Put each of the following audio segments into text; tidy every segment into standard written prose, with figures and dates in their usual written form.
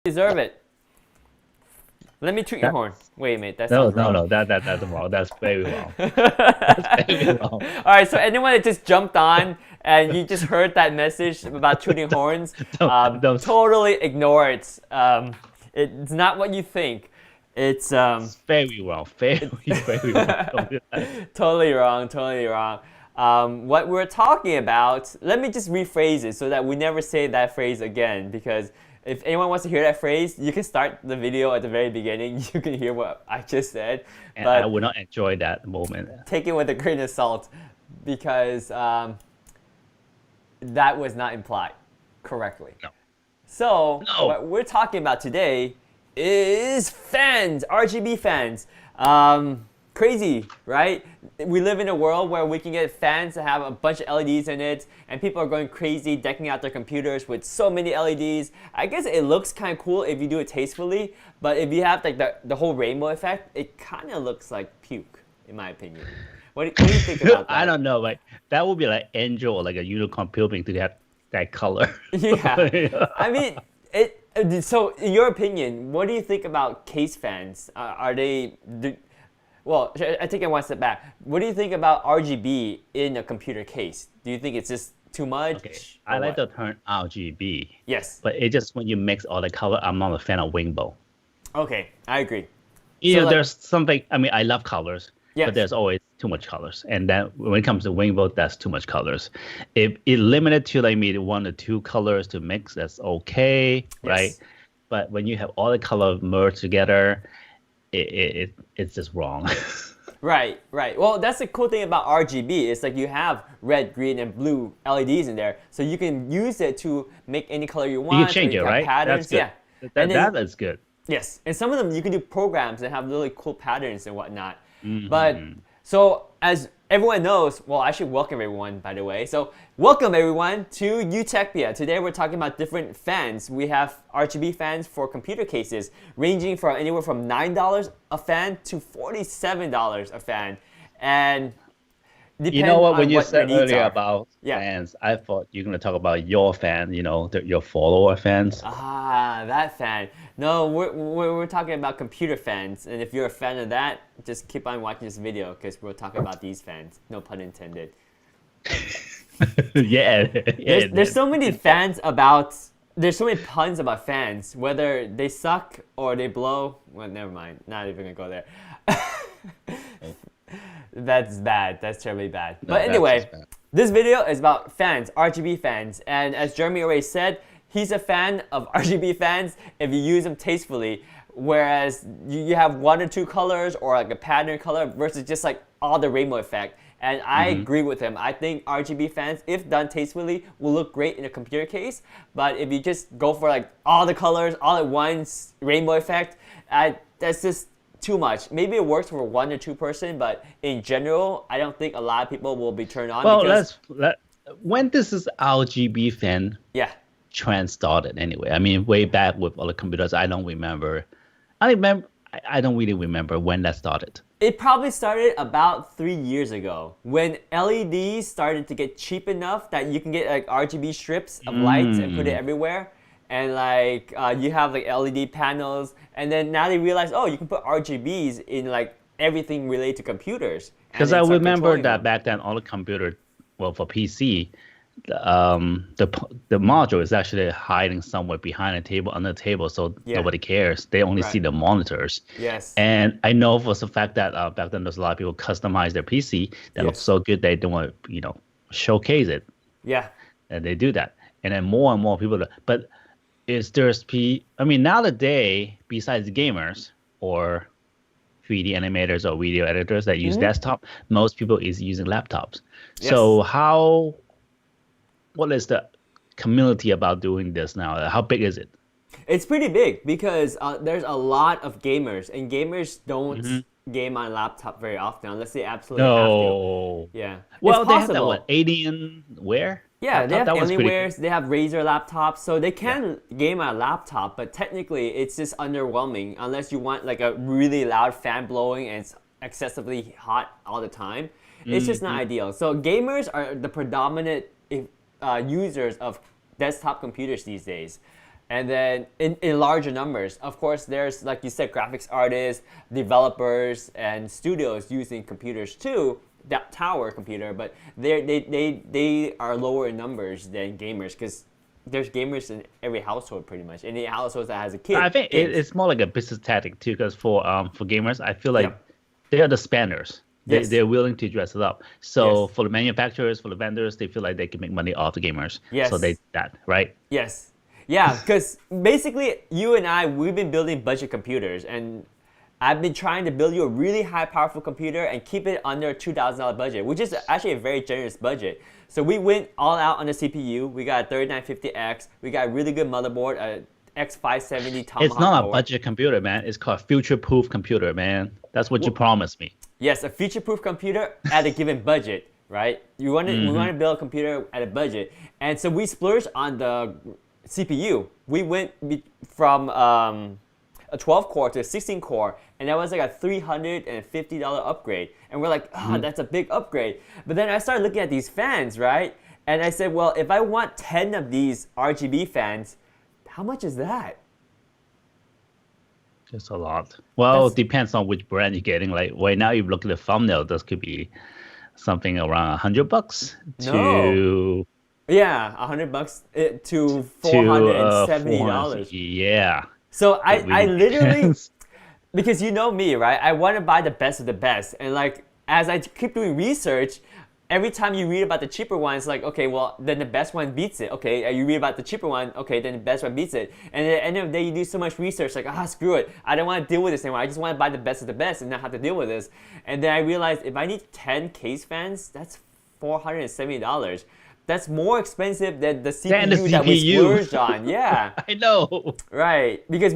deserve it. Let me toot your horn. Wait a minute, that's No, wrong. no, that's wrong. That's very wrong. That's very wrong. All right, so anyone that just jumped on and you just heard that message about tooting horns, Don't- totally ignore it. It's not what you think. It's Very wrong. Very, very wrong. Don't do that. totally wrong, totally wrong. What we're talking about, let me just rephrase it so that we never say that phrase again, because if anyone wants to hear that phrase, you can start the video at the very beginning. You can hear what I just said. And But I would not enjoy that moment. take it with a grain of salt, because that was not implied correctly. No. So No. what we're talking about today is fans, RGB fans. Crazy, right? We live in a world where we can get fans that have a bunch of LEDs in it, and people are going crazy decking out their computers with so many LEDs. I guess it looks kind of cool if you do it tastefully, but if you have like the whole rainbow effect, it kind of looks like puke, in my opinion. What do you think about that? I don't know. Like that would be like Angel or like a unicorn puking to have that color. Yeah. I mean, so in your opinion, what do you think about case fans? Are they... Well, I take it one step back. What do you think about RGB in a computer case? Do you think it's just too much? Okay. I like the term RGB. Yes. But it just when you mix all the color, I'm not a fan of rainbow. Okay, I agree. You So, know, like- there's something. I mean, I love colors, Yes. but there's always too much colors. And then when it comes to rainbow, that's too much colors. If it limited to like maybe 1 or 2 colors to mix, that's okay, right? But when you have all the color merged together, it's just wrong. Right, right. Well, that's the cool thing about RGB. It's like you have red, green, and blue LEDs in there, so you can use it to make any color you want. You can change or it, have right? Patterns, That's good. yeah. That, And then- that is good. Yes, and some of them you can do programs that have really cool patterns and whatnot. Mm-hmm. But so as everyone knows, well, I should welcome everyone, by the way. So welcome everyone to Utechpia. Today we're talking about different fans. We have RGB fans for computer cases, ranging from anywhere from $9 a fan to $47 a fan, and You know what? on When you your said needs earlier are. about Yeah. fans, I thought you're gonna talk about your fan. You know, your follower fans. Ah, that fan. No, we're talking about computer fans, and if you're a fan of that, just keep on watching this video because we're talking about these fans. No pun intended. Yeah. There's so many fans about. There's so many puns about fans, whether they suck or they blow. Well, never mind. Not even gonna go there. That's bad. That's terribly bad. No, But that's anyway, just bad. this video is about fans, RGB fans, and as Jeremy already said, he's a fan of RGB fans if you use them tastefully. Whereas you have 1 or 2 colors or like a pattern color versus just like all the rainbow effect. And I agree with him. I think RGB fans, if done tastefully, will look great in a computer case. But if you just go for like all the colors, all at once, rainbow effect, that's just too much. Maybe it works for 1 or 2 person, but in general, I don't think a lot of people will be turned on. Well, because, when this is RGB fan yeah. trend started anyway. I mean, way back with all the computers, I don't remember. I don't really remember when that started. It probably started about 3 years ago when LEDs started to get cheap enough that you can get like RGB strips of lights and put it everywhere. And like you have like LED panels, and then now they realize, oh, you can put RGBs in like everything related to computers. And Because they I start remember controlling that them. back then, all the computer, well, for PC, the module is actually hiding somewhere behind a table, under the table, so Yeah. nobody cares. They only Right. see the monitors. Yes. And I know for the fact that back then there's a lot of people customize their PC that looks Yes. so good they don't want to, showcase it, Yeah. and they do that. And then more and more people, but I mean, nowadays, besides gamers or 3D animators or video editors that use desktop, most people is using laptops. So what is the community about doing this now? How big is it? It's pretty big because there's a lot of gamers, and gamers don't game on laptop very often unless they absolutely have to. No. Yeah. Well, It's they have that possible. what, Alienware? Yeah, they have That one's pretty cool. Alienwares, they have Razer laptops, so they can game on a laptop, but technically it's just underwhelming unless you want like a really loud fan blowing and it's excessively hot all the time. It's just not ideal. So gamers are the predominant users of desktop computers these days. And then in larger numbers, of course, there's, like you said, graphics artists, developers, and studios using computers too, that tower computer, but they are lower in numbers than gamers, because there's gamers in every household pretty much. Any household that has a kid. I think it's more like a business tactic too, because for gamers, I feel like they are the spenders. They're willing to dress it up. So for the manufacturers, for the vendors, they feel like they can make money off the gamers. So they that, right? Yes. Yeah, because basically you and I, we've been building budget computers, and I've been trying to build you a really high powerful computer and keep it under a $2,000 budget, which is actually a very generous budget. So we went all out on the CPU. We got a 3950X. We got a really good motherboard, a X570 Tomahawk. It's not a budget computer, man. It's called a future-proof computer, man. That's what you promised me. Yes, a future-proof computer at a given budget, right? We want to build a computer at a budget. And so we splurged on the CPU. We went from a 12-core to a 16-core, and that was like a $350 upgrade. And we're like, that's a big upgrade. But then I started looking at these fans, right? And I said, well, if I want 10 of these RGB fans, how much is that? It's a lot. Well, it depends on which brand you're getting. Like right now, you look at the thumbnail, this could be something around $100 to... Yeah, $100 to $470. Yeah. So I literally, because you know me, right? I want to buy the best of the best. And like, as I keep doing research, every time you read about the cheaper one, it's like, okay, well, then the best one beats it. Okay, you read about the cheaper one, okay, then the best one beats it. And at the end of the day, you do so much research, like, screw it. I don't want to deal with this anymore. I just want to buy the best of the best and not have to deal with this. And then I realized if I need 10 case fans, that's $470. That's more expensive than the CPU that we splurged on. Yeah. I know. Right. Because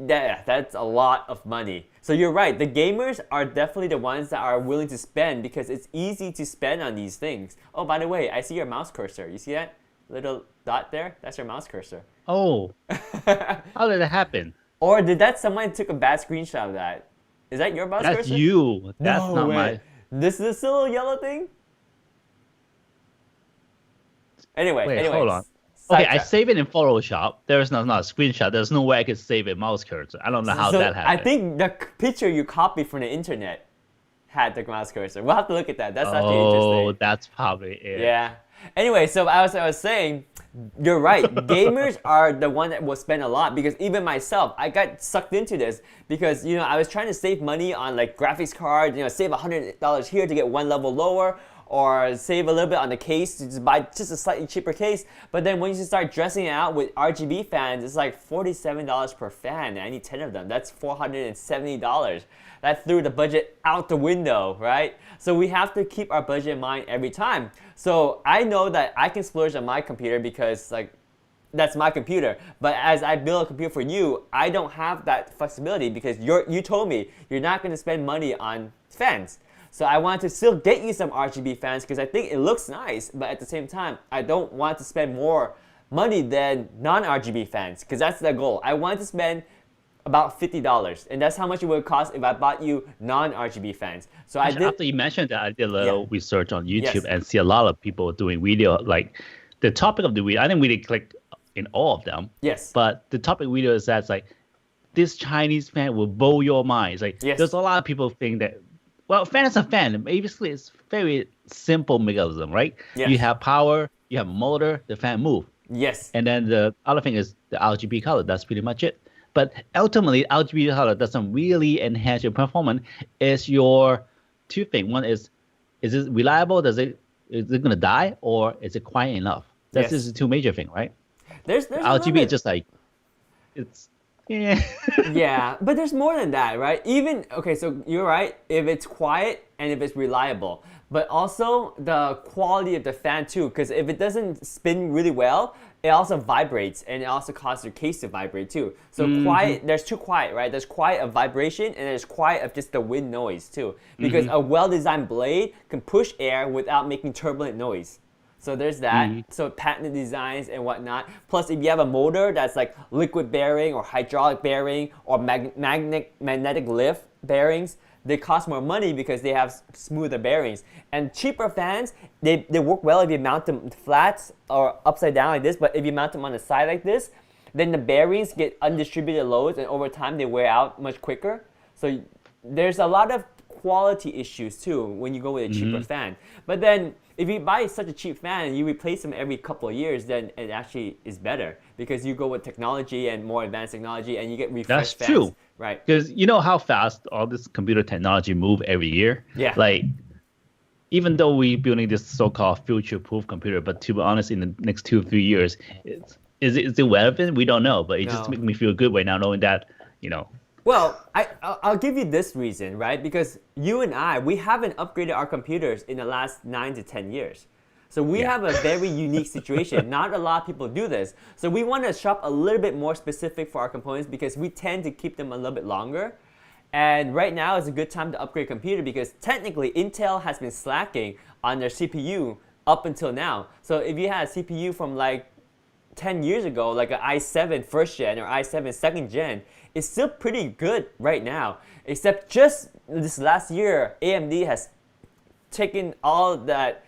that's a lot of money. So you're right. The gamers are definitely the ones that are willing to spend, because it's easy to spend on these things. Oh, by the way, I see your mouse cursor. You see that little dot there? That's your mouse cursor. Oh. How did that happen? Or did someone took a bad screenshot of that? Is that your mouse cursor? That's you. That's not my... This is a little yellow thing? Anyway, hold on. Okay, I save it in Photoshop. There's not a screenshot. There's no way I could save a mouse cursor. I don't know how that happened. I think the picture you copied from the internet had the mouse cursor. We'll have to look at that. That's actually interesting. Oh, that's probably it. Yeah. Anyway, so I was saying, you're right. Gamers are the one that will spend a lot, because even myself, I got sucked into this because, I was trying to save money on like graphics cards, save $100 here to get one level lower, or save a little bit on the case to just buy just a slightly cheaper case. But then when you start dressing it out with RGB fans, it's like $47 per fan, and I need 10 of them. That's $470. That threw the budget out the window, right? So we have to keep our budget in mind every time. So I know that I can splurge on my computer because like that's my computer. But as I build a computer for you, I don't have that flexibility, because you told me you're not going to spend money on fans. So I want to still get you some RGB fans because I think it looks nice, but at the same time, I don't want to spend more money than non-RGB fans, because that's the goal. I want to spend about $50, and that's how much it would cost if I bought you non-RGB fans. So after you mentioned that, I did a little research on YouTube and see a lot of people doing video, like the topic of the video. I didn't really click in all of them. Yes. But the topic video is that's like, this Chinese fan will blow your mind. It's like, there's a lot of people think that, well, fan is a fan. Basically, it's very simple mechanism, right? Yes. You have power, you have motor, the fan move. Yes. And then the other thing is the RGB color. That's pretty much it. But ultimately, RGB color doesn't really enhance your performance. It's your two things. One is it reliable? Is it going to die? Or is it quiet enough? That's just the two major things, right? There's RGB is just like, it's... Yeah. Yeah, but there's more than that, right? Okay, so you're right, if it's quiet and if it's reliable, but also the quality of the fan too, because if it doesn't spin really well, it also vibrates, and it also causes your case to vibrate too. So quiet, there's two quiet, right? There's quiet of vibration, and there's quiet of just the wind noise too, because a well-designed blade can push air without making turbulent noise. So there's that. So patented designs and whatnot. Plus, if you have a motor that's like liquid bearing or hydraulic bearing or magnetic lift bearings, they cost more money because they have smoother bearings. And cheaper fans, they work well if you mount them flat or upside down like this. But if you mount them on the side like this, then the bearings get undistributed loads, and over time they wear out much quicker. So there's a lot of quality issues too when you go with a cheaper fan. But then if you buy such a cheap fan and you replace them every couple of years, then it actually is better because you go with technology and more advanced technology and you get refreshed fans. That's true. Right. Because you know how fast all this computer technology move every year? Yeah. Like, even though we're building this so-called future-proof computer, but to be honest, in the next 2-3 years, is it relevant? We don't know, but it just makes me feel good right now knowing that, you know. Well, I'll give you this reason, right? Because you and I, we haven't upgraded our computers in the last 9 to 10 years. So we have a very unique situation. Not a lot of people do this. So we want to shop a little bit more specific for our components because we tend to keep them a little bit longer. And right now is a good time to upgrade a computer because technically Intel has been slacking on their CPU up until now. So if you had a CPU from like 10 years ago, like an i7 first gen or i7 second gen, it's still pretty good right now. Except just this last year, AMD has taken all that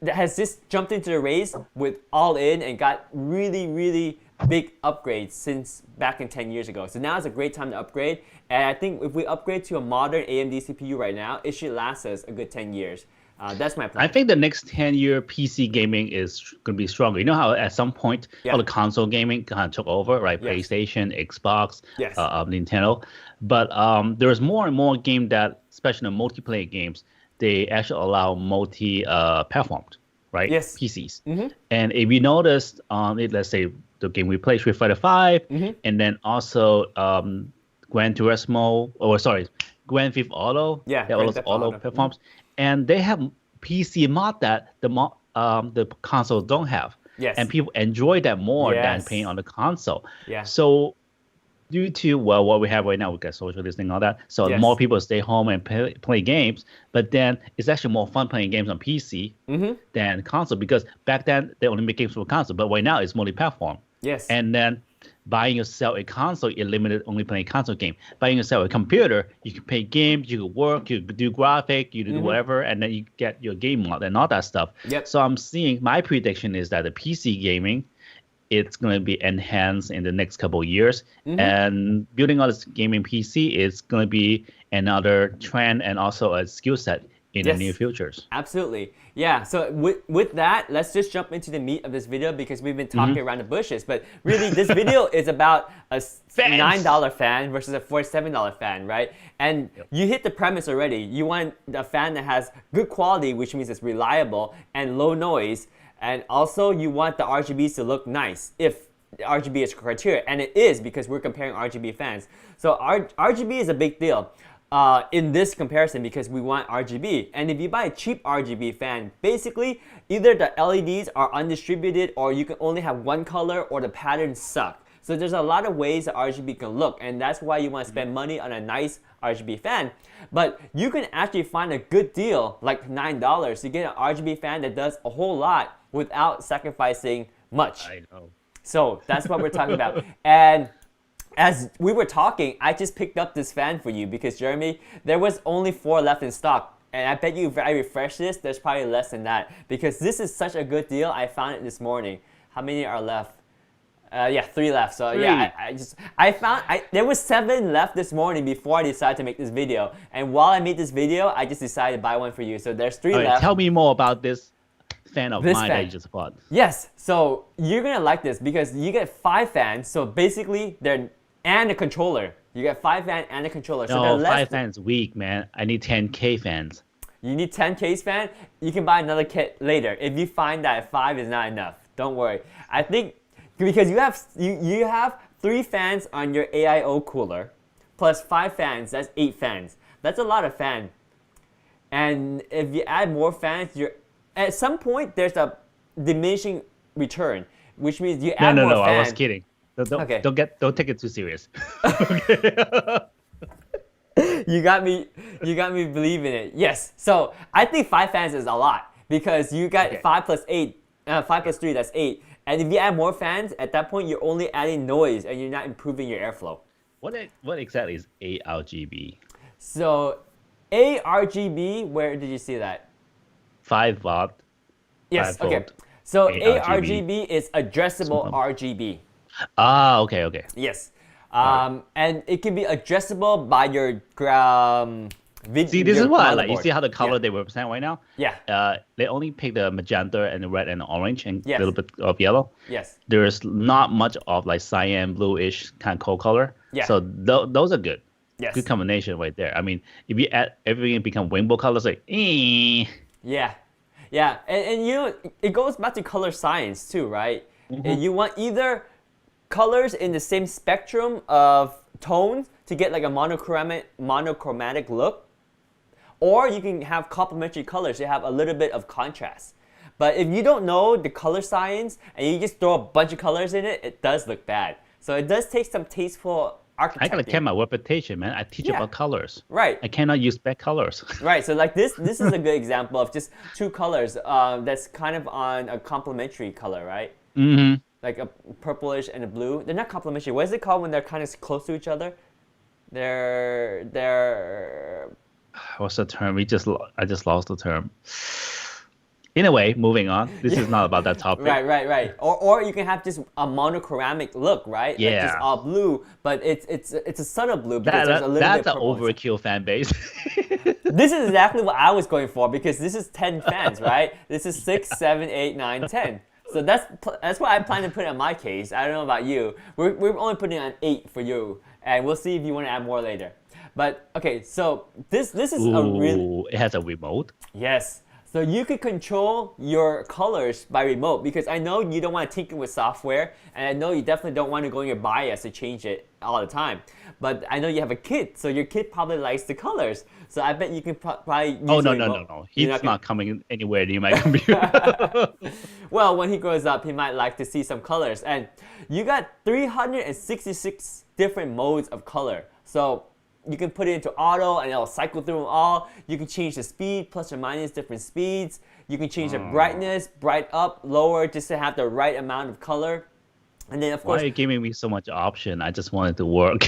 has just jumped into the race with all in and got really, really big upgrades since back in 10 years ago. So now is a great time to upgrade. And I think if we upgrade to a modern AMD CPU right now, it should last us a good 10 years. That's my plan. I think the next 10-year PC gaming is going to be stronger. You know how at some point all the console gaming kind of took over, right? PlayStation, Xbox, Nintendo. But there's more and more games that, especially the multiplayer games, they actually allow multi-platformed, right? Yes. PCs. And if you noticed, let's say the game we play, Street Fighter 5, and then also Gran Theft Auto, all those auto platforms. And they have PC mod that the console don't have. And people enjoy that more than playing on the console. So due to, well, what we have right now, we got social distancing and all that. So more people stay home and play games. But then it's actually more fun playing games on PC than console because back then they only make games for console. But right now it's multi-platform. And then buying yourself a console, you're limited only playing console game. Buying yourself a computer, you can play games, you can work, you can do graphic, you can do whatever, and then you get your game mod and all that stuff. So I'm seeing, my prediction is that the PC gaming, it's going to be enhanced in the next couple of years. And building all this gaming PC is going to be another trend and also a skill set in the near futures. Absolutely. Yeah, so with that, let's just jump into the meat of this video because we've been talking around the bushes. But really, this video is about a $9 fan versus a $47 fan, right? And you hit the premise already. You want a fan that has good quality, which means it's reliable, and low noise. And also, you want the RGBs to look nice if RGB is criteria. And it is because we're comparing RGB fans. So RGB is a big deal in this comparison because we want RGB. And if you buy a cheap RGB fan, basically either the LEDs are undistributed or you can only have one color or the patterns suck. So there's a lot of ways that RGB can look, and that's why you want to spend money on a nice RGB fan. But you can actually find a good deal, like $9, to get an RGB fan that does a whole lot without sacrificing much. I know. So that's what we're talking about. And as we were talking, I just picked up this fan for you because, Jeremy, there was only 4 left in stock. And I bet you if I refresh this, there's probably less than that. Because this is such a good deal, I found it this morning. How many are left? 3 left. So 3. yeah, there was 7 left this morning before I decided to make this video. And while I made this video, I just decided to buy one for you. So there's 3 left. Tell me more about this fan of mine that you just bought. Yes, so you're gonna like this because you get 5 fans. So basically, and a controller. You get 5 fans and a controller. So No, 5 fans weak, man. I need 10K fans. You need 10 case fan. You can buy another kit later if you find that 5 is not enough. Don't worry. I think because you have 3 fans on your AIO cooler, plus 5 fans. That's 8 fans. That's a lot of fan. And if you add more fans, at some point there's a diminishing return, which means you add more fans. No, I was kidding. Don't take it too serious. You got me believing it. Yes. So I think 5 fans is a lot because you got 5 plus 8, 5 plus 3, that's 8. And if you add more fans, at that point you're only adding noise and you're not improving your airflow. What exactly is ARGB? So ARGB, where did you see that? 5 watt. Yes. 5 okay. volt, So ARGB is addressable RGB. Ah, okay, okay. Yes. And it can be adjustable by your See, this is what I like. You motherboard. see how the color Yeah. they represent right now? Yeah. They only pick the magenta and the red and the orange and a Yes. little bit of yellow. Yes. There's not much of like cyan, bluish kind of cold color. Yeah. So those are good. Yes. Good combination right there. I mean, if you add everything become rainbow colors, like, Yeah. Yeah. And you know, it goes back to color science too, right? And you want either colors in the same spectrum of tones to get like a monochromatic look, or you can have complementary colors to have a little bit of contrast. But if you don't know the color science and you just throw a bunch of colors in it, it does look bad. So it does take some tasteful architecting. I gotta keep my reputation, man. I teach about colors. Right. I cannot use bad colors. Right. So like this is a good example of just two colors that's kind of on a complementary color, right? Mm-hmm. Like a purplish and a blue. They're not complementary. What is it called when they're kind of close to each other? They're What's the term? I just lost the term. Anyway, moving on. This is not about that topic. Right. Or you can have just a monochromatic look, right? Yeah. Like just all blue, but it's a subtle blue because there's a little That's bit an purple inside. overkill fan base. This is exactly what I was going for because this is 10 fans, right? This is 6, 7, 8, 9, 10. So that's what I plan to put in my case. I don't know about you. We're only putting on 8 for you, and we'll see if you want to add more later. But okay, so this is a real. It has a remote. Yes. So you could control your colors by remote because I know you don't want to tinker with software, and I know you definitely don't want to go in your BIOS to change it all the time. But I know you have a kid, so your kid probably likes the colors. So I bet you can probably use Oh, the no. remote. He's not coming anywhere near my computer. Well, when he grows up, he might like to see some colors. And you got 366 different modes of color. So you can put it into auto and it'll cycle through them all. You can change the speed, plus or minus different speeds. You can change the brightness, bright up, lower, just to have the right amount of color. And then of course, Why are you giving me so much option? I just want it to work.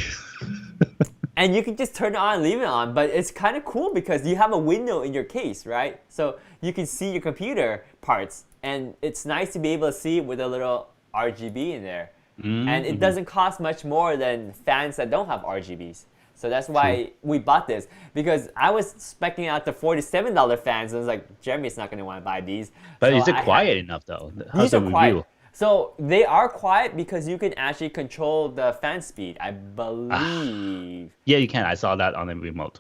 and you can just turn it on and leave it on, but it's kind of cool because you have a window in your case, right? So you can see your computer parts, and it's nice to be able to see with a little RGB in there. And it doesn't cost much more than fans that don't have RGBs. So that's why we bought this, because I was specking out the $47 fans, and I was like, Jeremy's not going to want to buy these. But So is it I quiet enough though? How's These the are review? quiet. So they are quiet because you can actually control the fan speed, I believe. Yeah, you can. I saw that on the remote.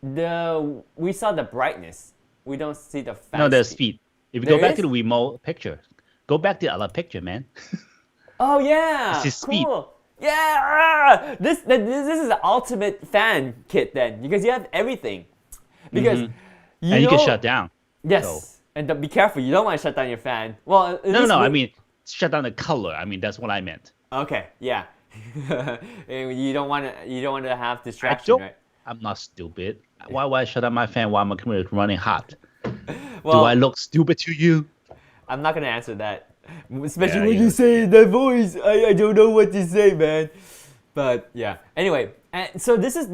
We saw the brightness. We don't see the fan No, the speed. speed. If you There go back is? to the remote picture, go back to the other picture, man. Oh yeah, It's his speed. cool. Yeah, this is the ultimate fan kit then, because you have everything. Because And you can shut down. Yes, So- and be careful. You don't want to shut down your fan. Well, No. I mean, shut down the color. I mean, that's what I meant. Okay, yeah. you don't want to have distraction, right? I'm not stupid. Why would I shut down my fan while my computer is running hot? Well, Do I look stupid to you? I'm not gonna answer that, especially Yeah, when you- you say that voice. I don't know what to say, man. But yeah. Anyway, and so this is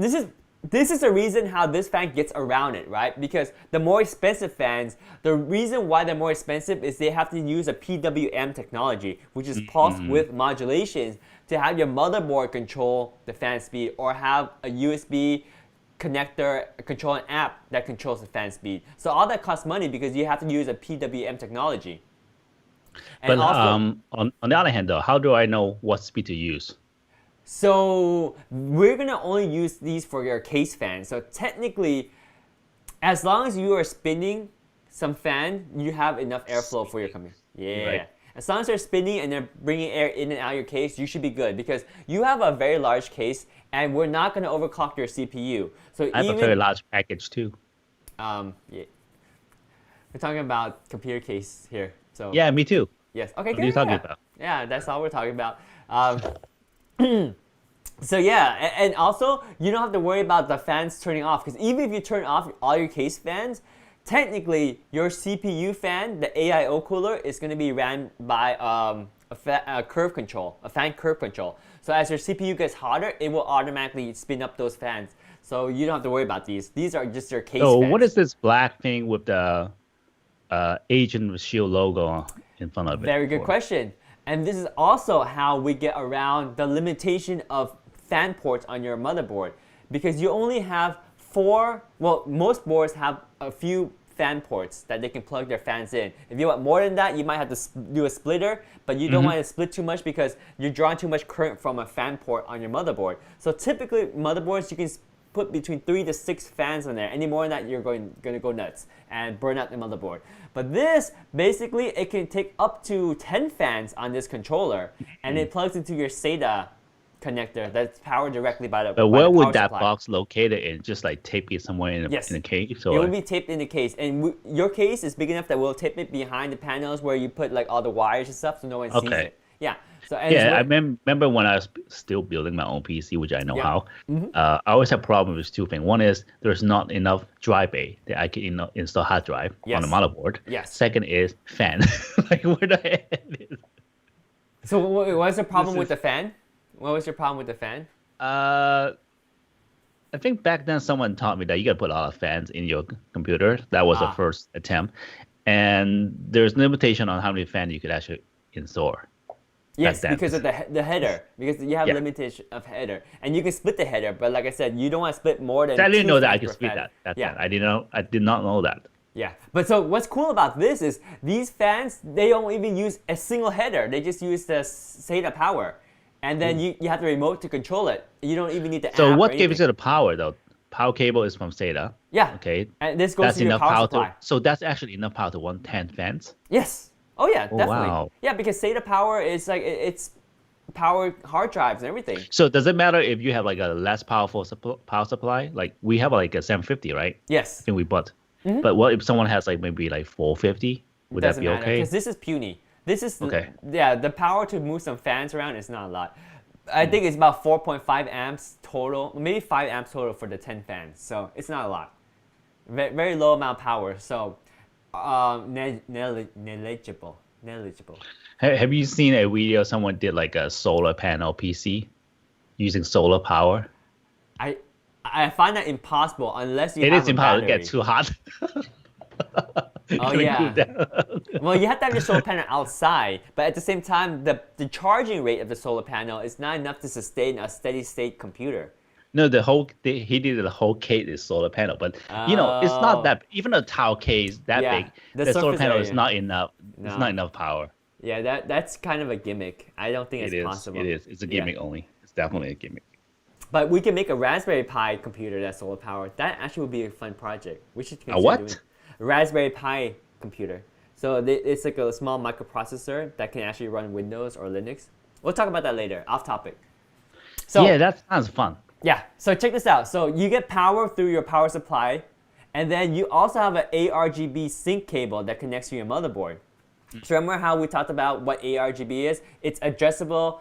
the reason how this fan gets around it, right? Because the more expensive fans, the reason why they're more expensive is they have to use a PWM technology, which is pulse width modulations, to have your motherboard control the fan speed, or have a USB connector control an app that controls the fan speed. So all that costs money because you have to use a PWM technology. And But also, on the other hand, though, how do I know what speed to use? so we're gonna only use these for your case fan. So technically, as long as you are spinning some fan, you have enough airflow for your computer. Yeah. Right. As long as they're spinning and they're bringing air in and out of your case, you should be good because you have a very large case, and we're not gonna overclock your CPU. So I have even a very large package too. yeah. We're talking about computer case here. So Yeah, me too. yes. Okay. What are you good, talking yeah. about? Yeah, that's all we're talking about. So yeah, and also you don't have to worry about the fans turning off, because even if you turn off all your case fans, technically your CPU fan, the AIO cooler, is going to be ran by a curve control, a fan curve control. So as your CPU gets hotter, it will automatically spin up those fans. So you don't have to worry about these. These are just your case So fans. what is this black thing with the Agent Shield logo in front of it? Very good for? question. And this is also how we get around the limitation of fan ports on your motherboard, because you only have 4, well, most boards have a few fan ports that they can plug their fans in. If you want more than that, you might have to do a splitter, but you don't want to split too much because you're drawing too much current from a fan port on your motherboard. So typically motherboards, you can put between 3 to 6 fans on there. Any more than that, you're going to go nuts and burn out the motherboard. But this, basically, it can take up to 10 fans on this controller, and it plugs into your SATA connector that's powered directly by the But where would that supply. box located in? Just like tape it somewhere in a case? Or? It will be taped in the case, and your case is big enough that we'll tape it behind the panels where you put like all the wires and stuff, so no one sees it. Yeah. So I remember when I was still building my own PC, which I know how. I always have problems with 2 things. One is there's not enough drive bay that I can install hard drive on the motherboard. Yes. Second is fan. Like where the heck is? So what's the problem with the fan? What was your problem with the fan? I think back then someone taught me that you got to put a lot of fans in your computer. That was the first attempt. And there's limitation on how many fans you could actually install. Yes, because of the header. Because you have limitation of header. And you can split the header, but like I said, you don't want to split more than I didn't know that I could could split that. I did not know that. Yeah, but so what's cool about this is these fans, they don't even use a single header. They just use the SATA power. And then you have the remote to control it. You don't even need the app. So what gives you the power though? Power cable is from SATA. Yeah. Okay. And this goes to your power supply. So that's actually enough power to run 10 fans? Yes. Oh yeah, definitely. Wow. Yeah, because SATA power is like, it's power hard drives and everything. So does it matter if you have like a less powerful power supply? Like we have like a 750, right? Yes. I think we bought. But what if someone has like maybe like 450? Would that be okay? Because this is puny. This is, okay. Yeah, the power to move some fans around is not a lot. I think it's about 4.5 amps total, maybe 5 amps total for the 10 fans. So it's not a lot. Very low amount of power. So negligible. Have you seen a video someone did like a solar panel PC using solar power? I find that impossible unless you have a battery. It is impossible to get too hot. Oh yeah. Well, you have to have your solar panel outside, but at the same time, the charging rate of the solar panel is not enough to sustain a steady state computer. No, he did the whole case is solar panel, but you know it's not that even a tile case that big. The solar panel is not enough. No. It's not enough power. Yeah, that's kind of a gimmick. I don't think it's possible. It is. It's a gimmick only. It's definitely a gimmick. But we can make a Raspberry Pi computer that's solar powered. That actually would be a fun project. We should consider doing a Raspberry Pi computer. So it's like a small microprocessor that can actually run Windows or Linux. We'll talk about that later, off topic. So yeah, that sounds fun. Yeah, so check this out. So you get power through your power supply, and then you also have an ARGB sync cable that connects to your motherboard. So remember how we talked about what ARGB is? It's addressable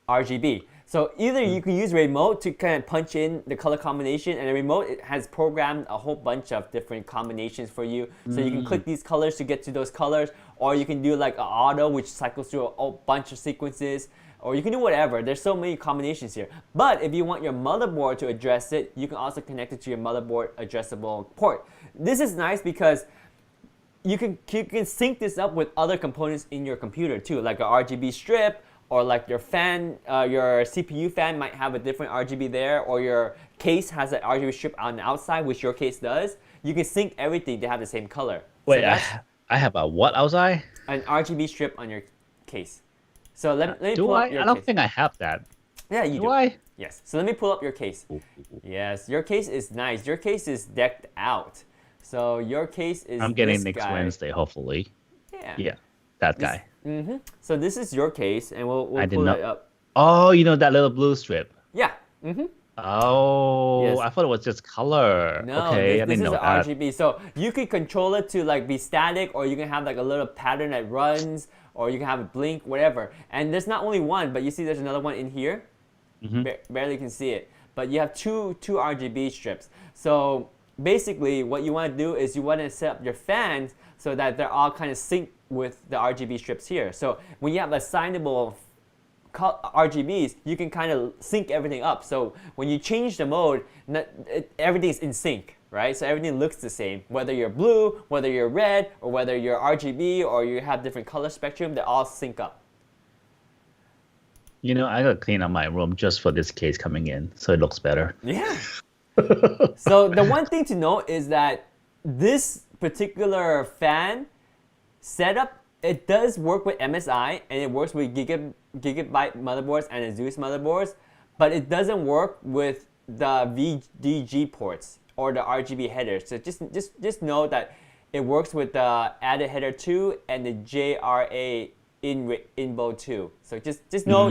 RGB. So either you can use a remote to kind of punch in the color combination, and the remote has programmed a whole bunch of different combinations for you. So you can click these colors to get to those colors, or you can do like an auto, which cycles through a whole bunch of sequences, or you can do whatever. There's so many combinations here. But if you want your motherboard to address it, you can also connect it to your motherboard addressable port. This is nice because you can sync this up with other components in your computer too, like an RGB strip, or like your fan, your CPU fan might have a different RGB there, or your case has an RGB strip on the outside, which your case does. You can sync everything to have the same color. Wait, so I have a what outside? An RGB strip on your case. So let me do pull I? up your I don't case. think I have that. Yeah, you do. Do I? Yes. So let me pull up your case. Yes, your case is nice. Your case is decked out. So your case is. I'm getting this next guy. Wednesday, hopefully. Yeah. Yeah, that guy. So this is your case, and we'll pull it up. Oh, you know that little blue strip. Yeah. Oh, Yes. I thought it was just color. No, okay, I this didn't is know that. RGB. So you can control it to like be static, or you can have like a little pattern that runs, or you can have it blink, whatever. And there's not only one, but you see there's another one in here. Barely can see it, but you have two RGB strips. So basically, what you want to do is you want to set up your fans so that they're all kind of synced with the RGB strips here. So when you have assignable RGBs, you can kind of sync everything up. So when you change the mode, everything's in sync, right? So everything looks the same. Whether you're blue, whether you're red, or whether you're RGB, or you have different color spectrum, they all sync up. You know, I gotta clean up my room just for this case coming in, so it looks better. Yeah. So the one thing to note is that this particular fan setup, it does work with MSI and it works with Gigabyte motherboards and Asus motherboards, but it doesn't work with the VDG ports or the RGB headers. So just know that it works with the added header 2 and the JRA Invo 2. So just know,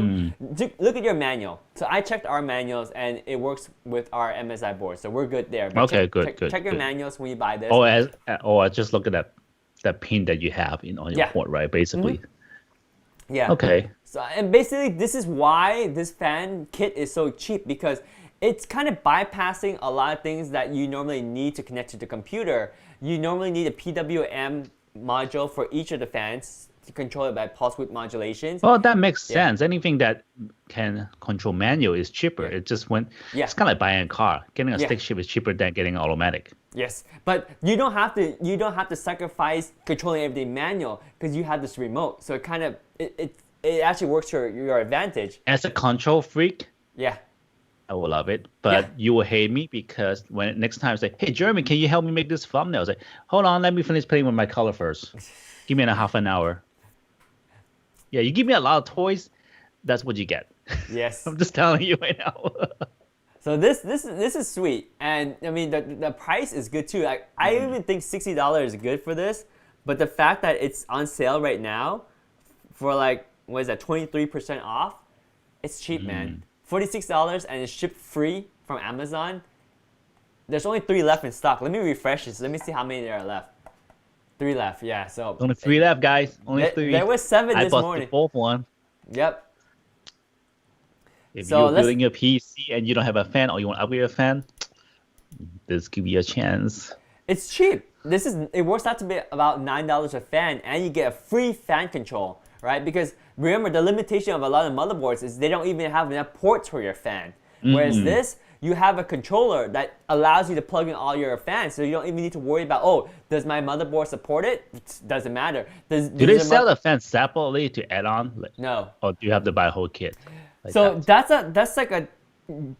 look at your manual. So I checked our manuals and it works with our MSI board. So we're good there. But Okay, good. Check your manuals when you buy this. I just look at that pin that you have on your port, right? Basically. Yeah. Okay. So and basically this is why this fan kit is so cheap, because it's kind of bypassing a lot of things that you normally need to connect to the computer. You normally need a PWM module for each of the fans to control it by pulse width modulations. Well, that makes sense. Anything that can control manual is cheaper. It just went. It's kind of like buying a car. Getting a stick shift is cheaper than getting automatic. Yes, but you don't have to sacrifice controlling everything manual because you have this remote. So it kind of it actually works to your advantage. As a control freak, I will love it. But you will hate me because when next time I say, "Hey Jeremy, can you help me make this thumbnail?" I was like, "Hold on, let me finish playing with my color first. Give me a half an hour." Yeah, you give me a lot of toys, that's what you get. Yes. I'm just telling you right now. So this is sweet, and I mean the price is good too. Like I even think $60 is good for this, but the fact that it's on sale right now for like what is that 23% off, it's cheap, man. $46 and it's shipped free from Amazon. There's only 3 left in stock. Let me refresh this. Let me see how many there are left. 3 left, yeah. So only 3 left, guys. Only 3. There was 7 this morning. I bought the 4th one. Yep. If you're building your PC and you don't have a fan or you want to upgrade your fan, this could be a chance. It's cheap. It works out to be about $9 a fan, and you get a free fan control, right? Because remember, the limitation of a lot of motherboards is they don't even have enough ports for your fan. Whereas this, you have a controller that allows you to plug in all your fans, so you don't even need to worry about, oh, does my motherboard support it? It doesn't matter. Do they sell the fan separately to add on? No. Or do you have to buy a whole kit? Like so that's like a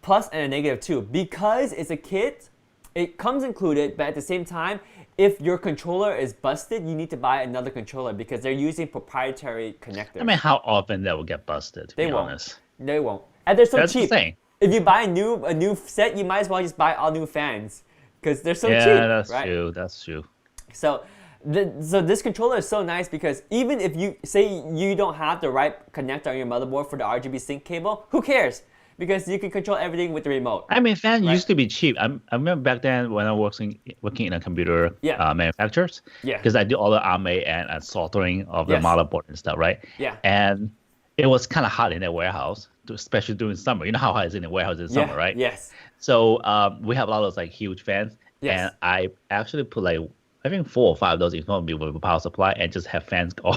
plus and a negative too. Because it's a kit, it comes included, but at the same time, if your controller is busted, you need to buy another controller because they're using proprietary connectors. I mean, how often that will get busted, to be honest? They won't. And they're so That's cheap. Insane. If you buy a new set, you might as well just buy all new fans because they're so cheap. Yeah, that's right? true. That's true. So this controller is so nice because even if you say you don't have the right connector on your motherboard for the RGB Sync cable, who cares? Because you can control everything with the remote. I mean, fans used to be cheap. I remember back then when I was working in a computer manufacturers. Yeah. Because I do all the AME and soldering of the motherboard and stuff, right? Yeah. And it was kind of hot in that warehouse, especially during summer. You know how hot it is in the warehouse in summer, right? Yes. So we have a lot of those like huge fans. Yes. And I actually put like I think 4 or 5 of those in front of me with a power supply and just have fans go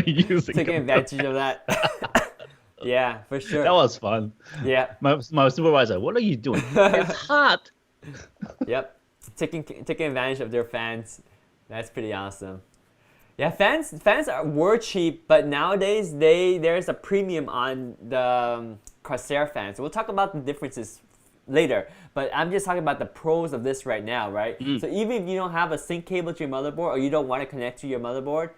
using taking advantage of that. Yeah, for sure. That was fun. Yeah. My supervisor, what are you doing? It's hot. Yep. Taking advantage of their fans. That's pretty awesome. Yeah, fans were cheap, but nowadays there's a premium on the Corsair fans. We'll talk about the differences later, but I'm just talking about the pros of this right now, right? So even if you don't have a sync cable to your motherboard or you don't want to connect to your motherboard,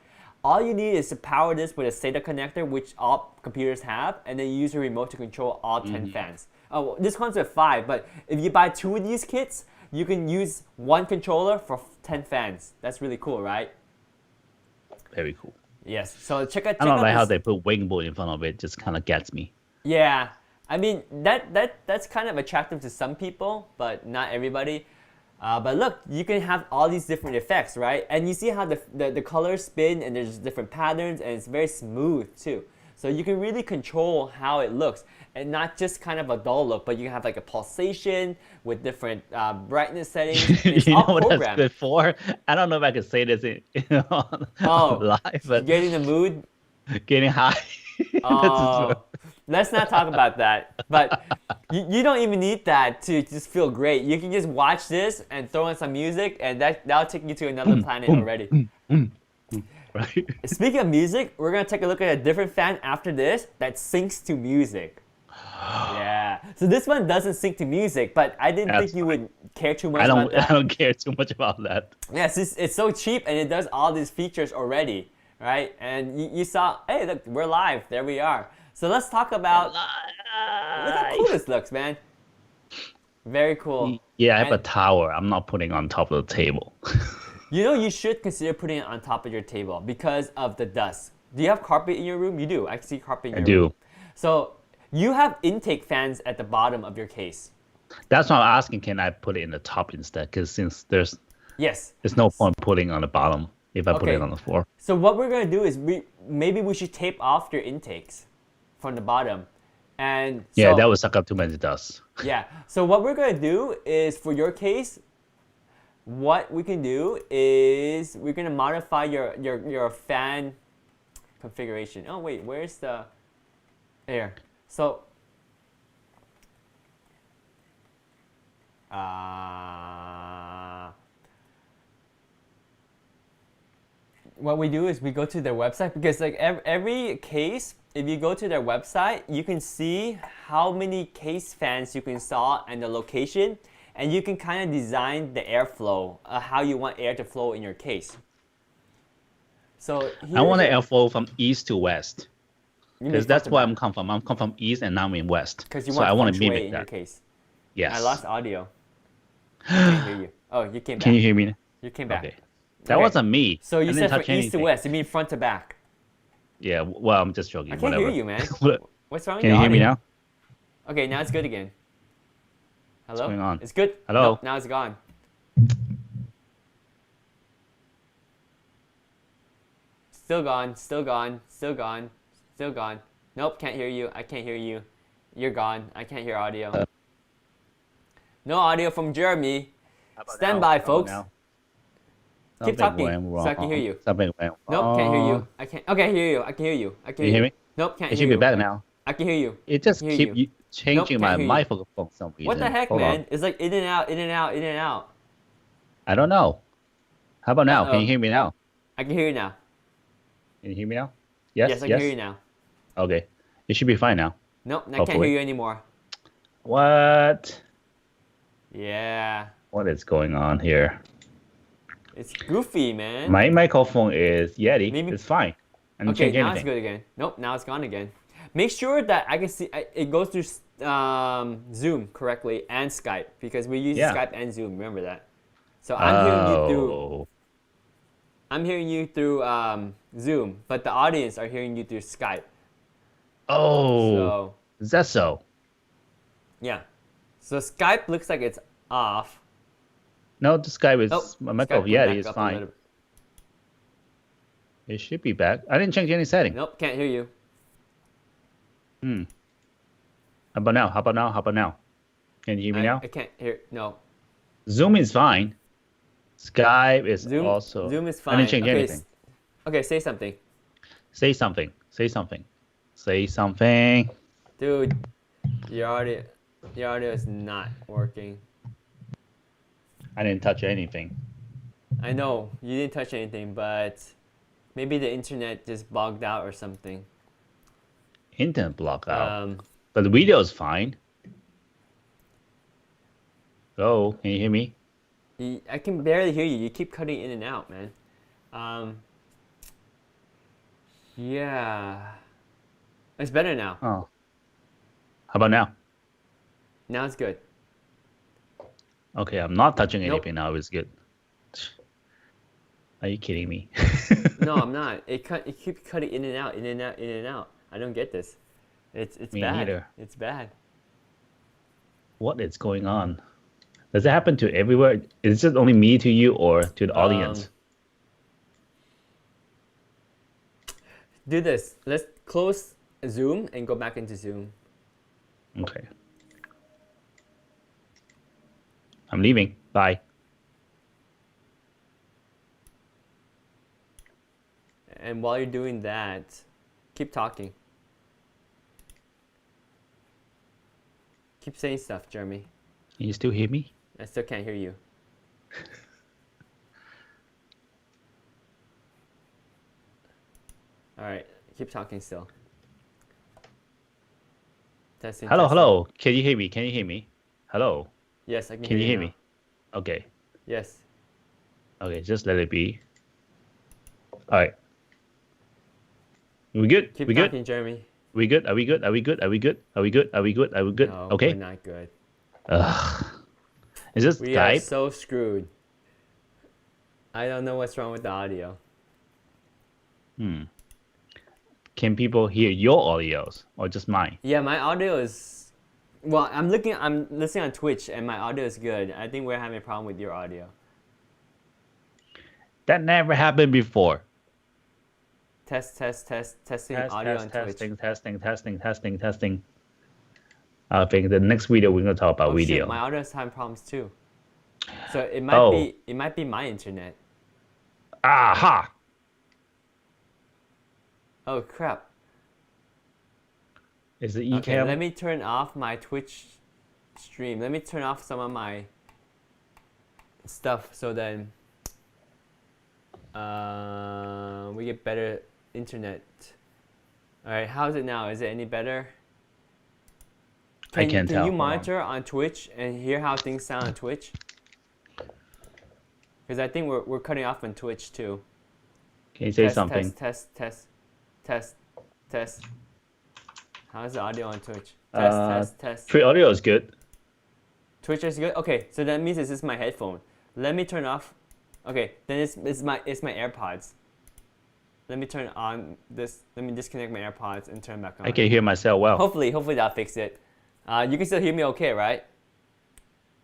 all you need is to power this with a SATA connector, which all computers have, and then you use a remote to control all 10 fans. Oh, well, this comes with 5, but if you buy 2 of these kits, you can use 1 controller for 10 fans. That's really cool, right? Very cool. Yes. So check out. I don't like how they put wing board in front of it. Just kind of gets me. Yeah. I mean that's kind of attractive to some people, but not everybody. But look, you can have all these different effects, right? And you see how the colors spin and there's different patterns and it's very smooth too. So you can really control how it looks and not just kind of a dull look, but you can have like a pulsation with different brightness settings. It's you all know what programmed. that's good for? I don't know if I can say this on live, but getting the mood. Getting high. Oh, let's not talk about that. But you don't even need that to just feel great. You can just watch this and throw in some music, and that'll take you to another planet already. right? Speaking of music, we're gonna take a look at a different fan after this that syncs to music. Yeah. So this one doesn't sync to music, but I didn't That's think you fine. would care too much about I that. don't care too much about that. Yes, it's so cheap and it does all these features already, right? And you saw, hey, look, we're live. There we are. So let's talk about. Look how cool this looks, man. Very cool. Yeah, I have a And tower. I'm not putting on top of the table. you know, you should consider putting it on top of your table because of the dust. Do you have carpet in your room? You do. I can see carpet in I your do. room. So you have intake fans at the bottom of your case. That's why I'm asking, can I put it in the top instead? Because since there's Yes. no point putting on the bottom if I put Okay. it on the floor. So what we're gonna do is maybe we should tape off your intakes from the bottom, and Yeah, so, that would suck up too much dust. yeah. So what we're gonna do is for your case, what we can do is we're gonna modify your fan configuration. Oh wait, where's the there? So what we do is we go to their website because like every case, if you go to their website, you can see how many case fans you can install and the location, and you can kind of design the airflow, how you want air to flow in your case. So I want here's an airflow from east to west. you Because mean that's front where to I'm come from. I'm come from east and now I'm in west. because you so want I want feng to shui mimic in your that. case. Yes. I lost audio. I can't hear you. Oh, you came back. Can you hear me? You came back. Okay. That Okay. wasn't me. So you I said didn't from touch east anything. to west. You mean front to back. Yeah, well, I'm just joking. I can't Whatever. hear you, man. What's wrong with Can your you hear me audio? now? Okay, now it's good again. Hello? going on? It's good? Hello? Nope, now it's gone. Still gone, still gone, still gone, still gone. Nope, can't hear you. I can't hear you. You're gone. I can't hear audio. No audio from Jeremy. Stand by, folks. Keep talking so I can hear you. Something went Nope, can't hear wrong. you. I can't. Okay, I hear you. I can hear you. I can Can you hear me? Nope, can't It hear should be you. back now. I can hear you. It just Hear keep you. changing Nope, my can't hear you. microphone for some reason. What the heck, Hold man? on. It's like in and out, in and out, in and out. I don't know. How about now? Can Uh-oh. you hear me now? I can hear you now. Can you hear me now? Yes, Yes, I can hear you now. Okay. It should be fine now. Nope, I can't Hopefully. hear you anymore. What? Yeah. What is going on here? It's goofy, man. My microphone is Yeti. Maybe- It's fine. I didn't Okay, change now anything. it's good again. Nope, now it's gone again. Make sure that I can see it goes through Zoom correctly and Skype because we use Yeah. Skype and Zoom. Remember that. So I'm hearing you through. Oh. I'm hearing you through Zoom, but the audience are hearing you through Skype. Oh. So Is that so? yeah. So Skype looks like it's off. No, the Skype is Oh, my Skype microphone. went Yeti back is up a fine. little bit. It should be back. I didn't change any setting. Nope, can't hear you. Hmm. How about now? How about now? How about now? Can you hear me now? I can't hear. No. Zoom is fine. Skype is Zoom. also. Zoom is fine. I didn't change okay, anything. Okay, say something, Say something. Say something. Say something. dude. Your audio is not working. I didn't touch anything. I know you didn't touch anything, but maybe the internet just bogged out or something. Internet block out. Um, But the video is fine. Go. Can you hear me? I can barely hear you. You keep cutting in and out, man. Yeah. It's better now. Oh. How about now? Now it's good. Okay, I'm not touching Nope. anything now. It's good. Are you kidding me? No, I'm not. It keeps cutting in and out, in and out, in and out. I don't get this. It's Me bad. neither. It's bad. What is going on? Does it happen to everywhere? Is it only me to you or to the audience? Do this. Let's close Zoom and go back into Zoom. Okay. I'm leaving. Bye. And while you're doing that, keep talking. Keep saying stuff, Jeremy. Can you still hear me? I still can't hear you. All right, keep talking still. Testing. Hello, testing. hello. Can you hear me? Can you hear me? Hello. Yes, I can, Can you hear now. me? Okay. Yes. Okay, just let it be. All right. We good? Keep We talking, good? Jeremy. We good? Are we good? Are we good? Are we good? Are we good? Are we good? Are we good? No, Okay. we're not good. Ugh. Is this We are Skype? so screwed. I don't know what's wrong with the audio. Can people hear your audios or just mine? Yeah, my audio is. Well, I'm listening on Twitch, and my audio is good. I think we're having a problem with your audio. That never happened before. Testing audio on Twitch. Testing. I think the next video we're gonna talk about video. Shit, my audio is having problems too. So it might be my internet. Aha! Oh crap. Is it Ecamm? Okay, let me turn off my Twitch stream. Let me turn off some of my stuff so then we get better internet. Alright, how's it now? Is it any better? I can't tell. Can you Hold on. monitor on Twitch and hear how things sound on Twitch? Because I think we're cutting off on Twitch too. Can you say something? Test. How's the audio on Twitch? Test. Twitch audio is good. Twitch is good. Okay, so that means this is my headphone. Let me turn off. Okay, then it's my AirPods. Let me turn on this. Let me disconnect my AirPods and turn back on. I can hear myself well. Hopefully that'll fix it. You can still hear me okay, right?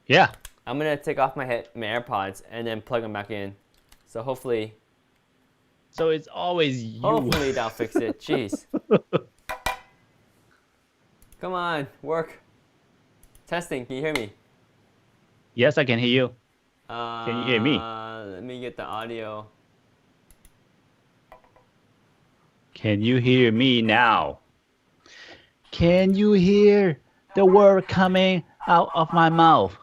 Yeah. I'm gonna take off my AirPods and then plug them back in. So hopefully So it's always you. Hopefully that'll fix it. Jeez. Come on, work. Testing, can you hear me? Yes, I can hear you. Can you hear me? Let me get the audio. Can you hear me now? Can you hear the word coming out of my mouth?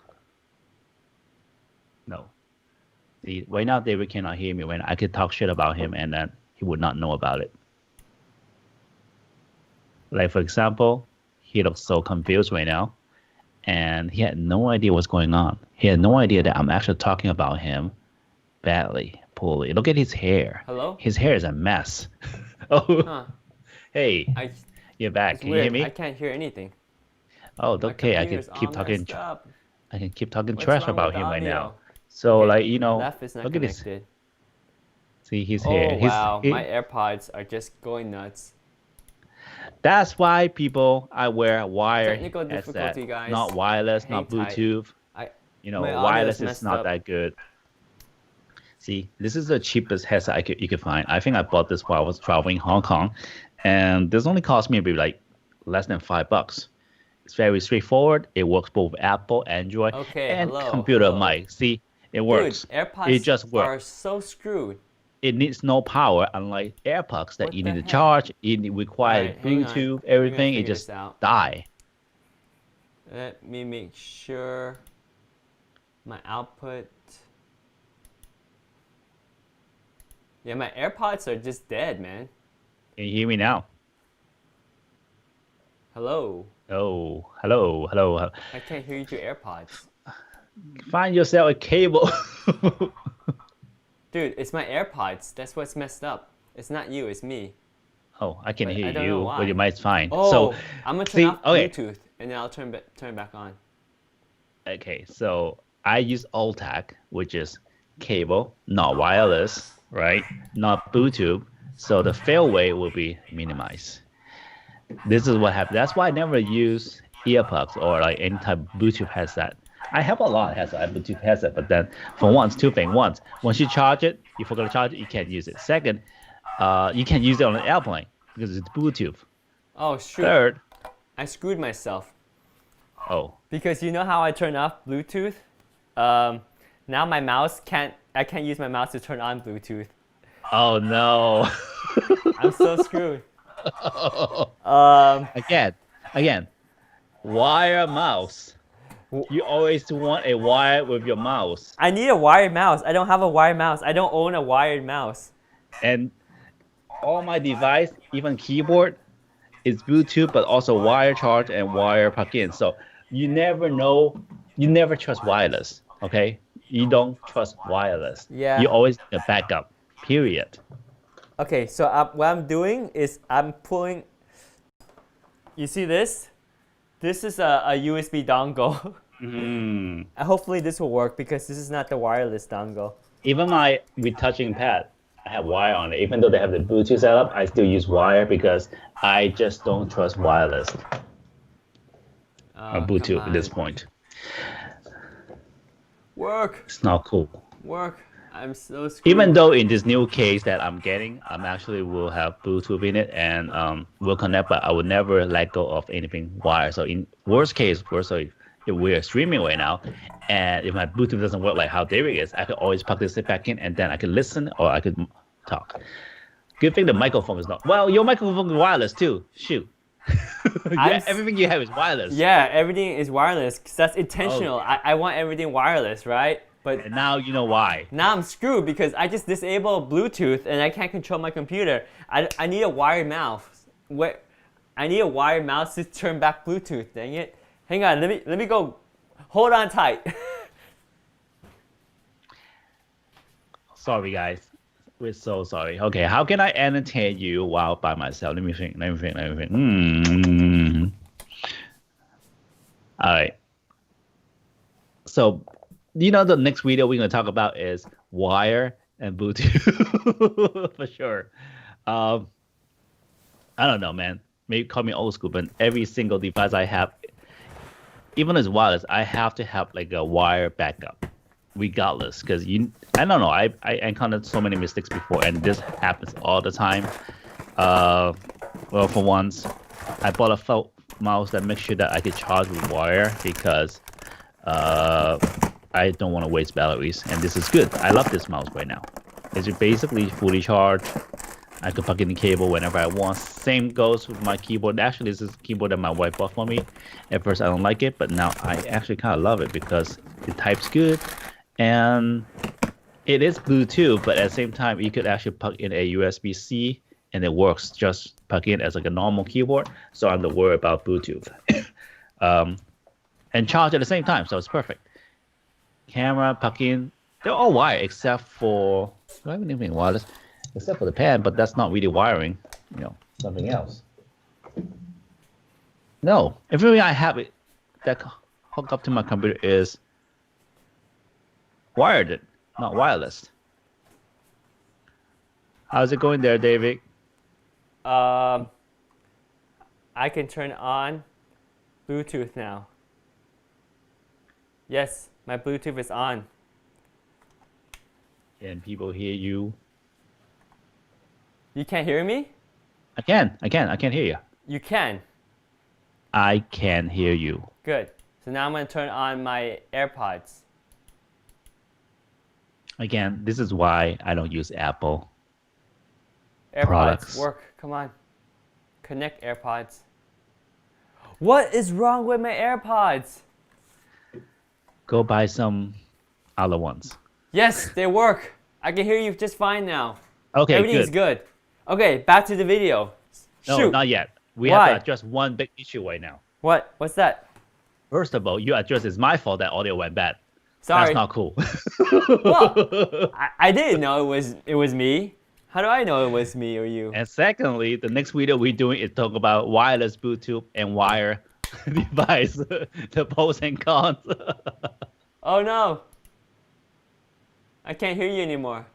No. See, right now David cannot hear me when I could talk shit about him and then he would not know about it. Like for example, he looks so confused right now and he had no idea what's going on. He had no idea that I'm actually talking about him badly, poorly. Look at his hair. Hello? His hair is a mess. Oh, Huh. Hey, you're back. It's Can weird. you hear me? I can't hear anything. Oh, My okay. I can computer's keep all talking. messed up. I can keep talking What's trash wrong about with the him right now. audio? So, Okay, like, you know, left is not look at this. connected. See his Oh hair. wow, my AirPods are just going nuts. That's why people I wear wire Technical headset, difficulty, guys. not wireless, Hang not tight. Bluetooth. You know, My audio wireless is is messed not up. that good. See, this is the cheapest headset you could find. I think I bought this while I was traveling Hong Kong, and this only cost me maybe like less than $5. It's very straightforward. It works both Apple, Android, Okay, and hello, computer hello. mic. See, it works. Dude, AirPods It just are works. so screwed. It needs no power, unlike AirPods that What you the need to heck? charge. It requires Alright, hang on. Bluetooth, We're everything. gonna It figure just this out. die. Let me make sure my output. Yeah, my AirPods are just dead, man. Can you hear me now? Hello. Oh, hello. I can't hear you through AirPods. Find yourself a cable. Dude, it's my AirPods. That's what's messed up. It's not you, it's me. Oh, I can But hear I don't you, know why. but your mic's fine. Oh, So, I'm gonna turn see, off okay. Bluetooth and then I'll turn it back on. Okay, so I use OTAC, which is cable, not wireless, right? Not Bluetooth. So the failway will be minimized. This is what happens. That's why I never use earplugs or like any type of Bluetooth headset. I have a lot of headset, I have Bluetooth headset, but then for once, two things. Once you charge it, you forgot to charge it, you can't use it. Second, you can use it on an airplane because it's Bluetooth. Oh shoot. Third, I screwed myself. oh, Because you know how I turn off Bluetooth? Now my mouse I can't use my mouse to turn on Bluetooth. oh no. I'm so screwed. Again, wire mouse. You always want a wire with your mouse. I need a wired mouse. I don't have a wired mouse. I don't own a wired mouse. And all my device, even keyboard, is Bluetooth, but also wire charge and wire plug-in. So you never know, you never trust wireless. Okay, you don't trust wireless. Yeah. You always need a backup. Period. Okay, so what I'm doing is I'm pulling. You see this? This is a USB dongle. Mm. Hopefully this will work because this is not the wireless dongle. Even my retouching pad, I have wire on it. Even though they have the Bluetooth setup, I still use wire because I just don't trust wireless or Bluetooth at this point. Work. It's not cool. Work. I'm so screwed. Even though in this new case that I'm getting, I'm actually will have Bluetooth in it and will connect, but I would never let go of anything wire. So in worst case, if we're streaming right now, and if my Bluetooth doesn't work like how David is, I could always plug this back in, and then I could listen or I could talk. Good thing the microphone is not. Well, your microphone is wireless too. Shoot. Yeah, everything you have is wireless. Yeah, everything is wireless because that's intentional. Oh. I want everything wireless, right? But and now you know why. Now I'm screwed because I just disabled Bluetooth and I can't control my computer. I need a wired mouse. I need a wired mouse to turn back Bluetooth. Dang it! Hang on, let me go. Hold on tight. Sorry, guys. We're so sorry. Okay, how can I entertain you while by myself? Let me think. All right. So, you know, the next video we're going to talk about is wire and Bluetooth for sure. I don't know, man. Maybe call me old school, but every single device I have, even as wireless, I have to have like a wire backup, regardless. Because I don't know, I encountered so many mistakes before, and this happens all the time. Well, for once, I bought a mouse that makes sure that I could charge with wire because I don't want to waste batteries, and this is good. I love this mouse right now. It's basically fully charged. I can plug in the cable whenever I want. Same goes with my keyboard. Actually, this is a keyboard that my wife bought for me. At first, I don't like it, but now I actually kind of love it because it types good, and it is Bluetooth, but at the same time, you could actually plug in a USB-C, and it works just plug in as like a normal keyboard, so I don't worry about Bluetooth. And charge at the same time, so it's perfect. Camera, plug in, they're all wired except for, do I have anything wireless? Except for the pen, but that's not really wiring, you know, something else. No, everything I have that hook up to my computer is wired, not wireless. How's it going there, David? I can turn on Bluetooth now. Yes, my Bluetooth is on. Can people hear you? You can't hear me? I can hear you. You can? I can hear you. Good. So now I'm going to turn on my AirPods. Again, this is why I don't use Apple AirPods products. Work. Come on. Connect AirPods. What is wrong with my AirPods? Go buy some other ones. Yes, they work. I can hear you just fine now. Okay, everything's good. Okay, back to the video. No, Shoot. not yet. We Why? have to address one big issue right now. What? What's that? First of all, you address it's my fault that audio went bad. Sorry. That's not cool. Well, I didn't know it was me. How do I know it was me or you? And secondly, the next video we're doing is talk about wireless Bluetooth and wire device, the pros and cons. Oh no. I can't hear you anymore.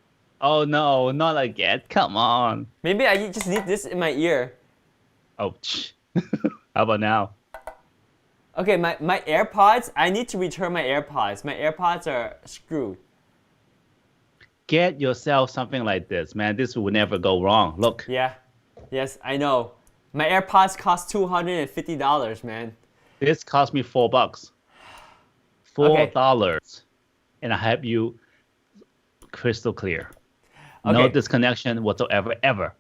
Oh no, not again. Come on. Maybe I just need this in my ear. Ouch. How about now? Okay, my AirPods, I need to return my AirPods. My AirPods are screwed. Get yourself something like this, man. This will never go wrong. Look. Yeah. Yes, I know. My AirPods cost $250, man. This cost me $4. $4. Okay. And I have you crystal clear. Okay. No disconnection whatsoever, ever.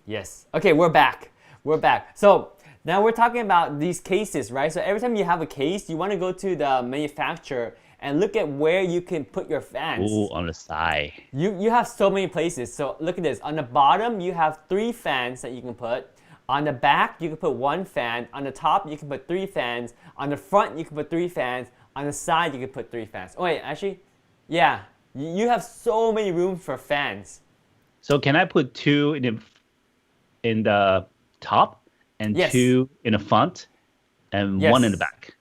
Yes. Okay, we're back. We're back. So now we're talking about these cases, right? So every time you have a case, you want to go to the manufacturer and look at where you can put your fans. Ooh, on the side. You have so many places. So look at this. On the bottom, you have 3 fans that you can put. On the back, you can put 1 fan. On the top, you can put 3 fans. On the front, you can put 3 fans. On the side, you can put 3 fans. Oh wait, actually, yeah, you have so many room for fans. So can I put 2 in the top and 2 in the front and 1 in the back?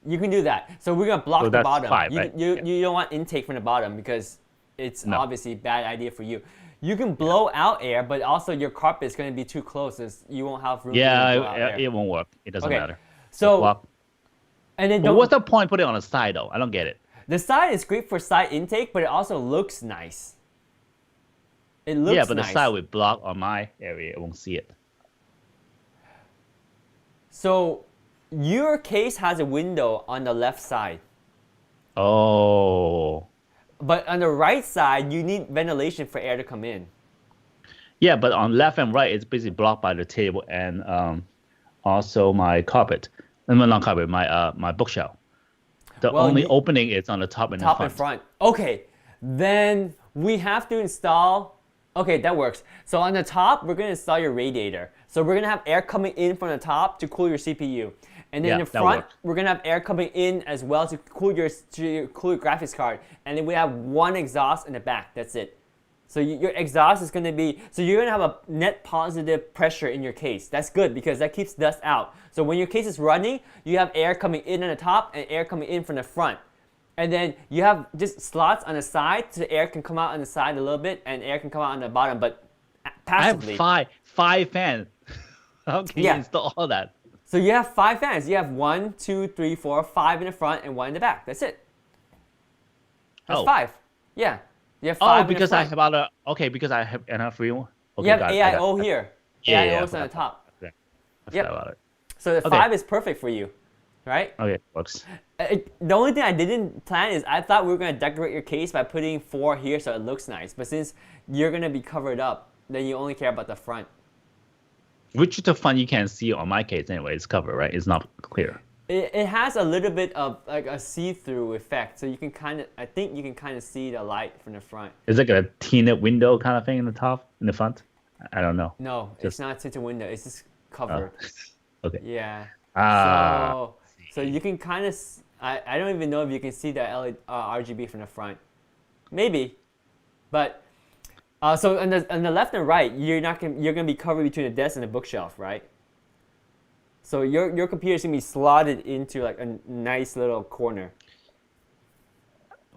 You can do that. So we're gonna block the bottom. 5, right? You don't want intake from the bottom because it's obviously a bad idea for you. You can blow out air, but also your carpet is going to be too close. You won't have room to blow out air. It won't work. It doesn't matter. So, and then what's the point putting it on the side though? I don't get it. The side is great for side intake, but it also looks nice. It looks nice. Yeah, but the side will block on my area. I won't see it. So, your case has a window on the left side. Oh. But on the right side, you need ventilation for air to come in. Yeah, but on left and right, it's basically blocked by the table and also my carpet. Not carpet, my bookshelf. The only opening is on the top and the front. Top and front. Okay, then we have to install. Okay, that works. So on the top, we're going to install your radiator. So we're going to have air coming in from the top to cool your CPU. And then in the front, we're going to have air coming in as well to cool your graphics card. And then we have 1 exhaust in the back. That's it. So your exhaust is going to be, so you're going to have a net positive pressure in your case. That's good because that keeps dust out. So when your case is running, you have air coming in on the top and air coming in from the front. And then you have just slots on the side so the air can come out on the side a little bit and air can come out on the bottom, but passively. I have five fans. How can you install all that? So you have 5 fans. You have 1, 2, 3, 4, 5 in the front and 1 in the back. That's it. That's 5. Yeah. You have 5 because I have other. Okay, because I have enough room. Okay, you have AIO here. AIO is on the top. Okay. I forgot about it. So the 5 is perfect for you, right? Okay, works. The only thing I didn't plan is I thought we were going to decorate your case by putting 4 here so it looks nice. But since you're going to be covered up, then you only care about the front. Which is the fun you can see on my case anyway. It's covered, right? It's not clear. It has a little bit of like a see-through effect, so you can kind of, I think you can kind of see the light from the front. Is it like a tinted window kind of thing in the top, in the front? I don't know. No, it's not a tinted window. It's just covered. Okay. Yeah. Ah. So you can kind of, I don't even know if you can see the LED, RGB from the front. Maybe, but. So on the left and right, you're gonna be covered between the desk and the bookshelf, right? So your computer is gonna be slotted into like a nice little corner.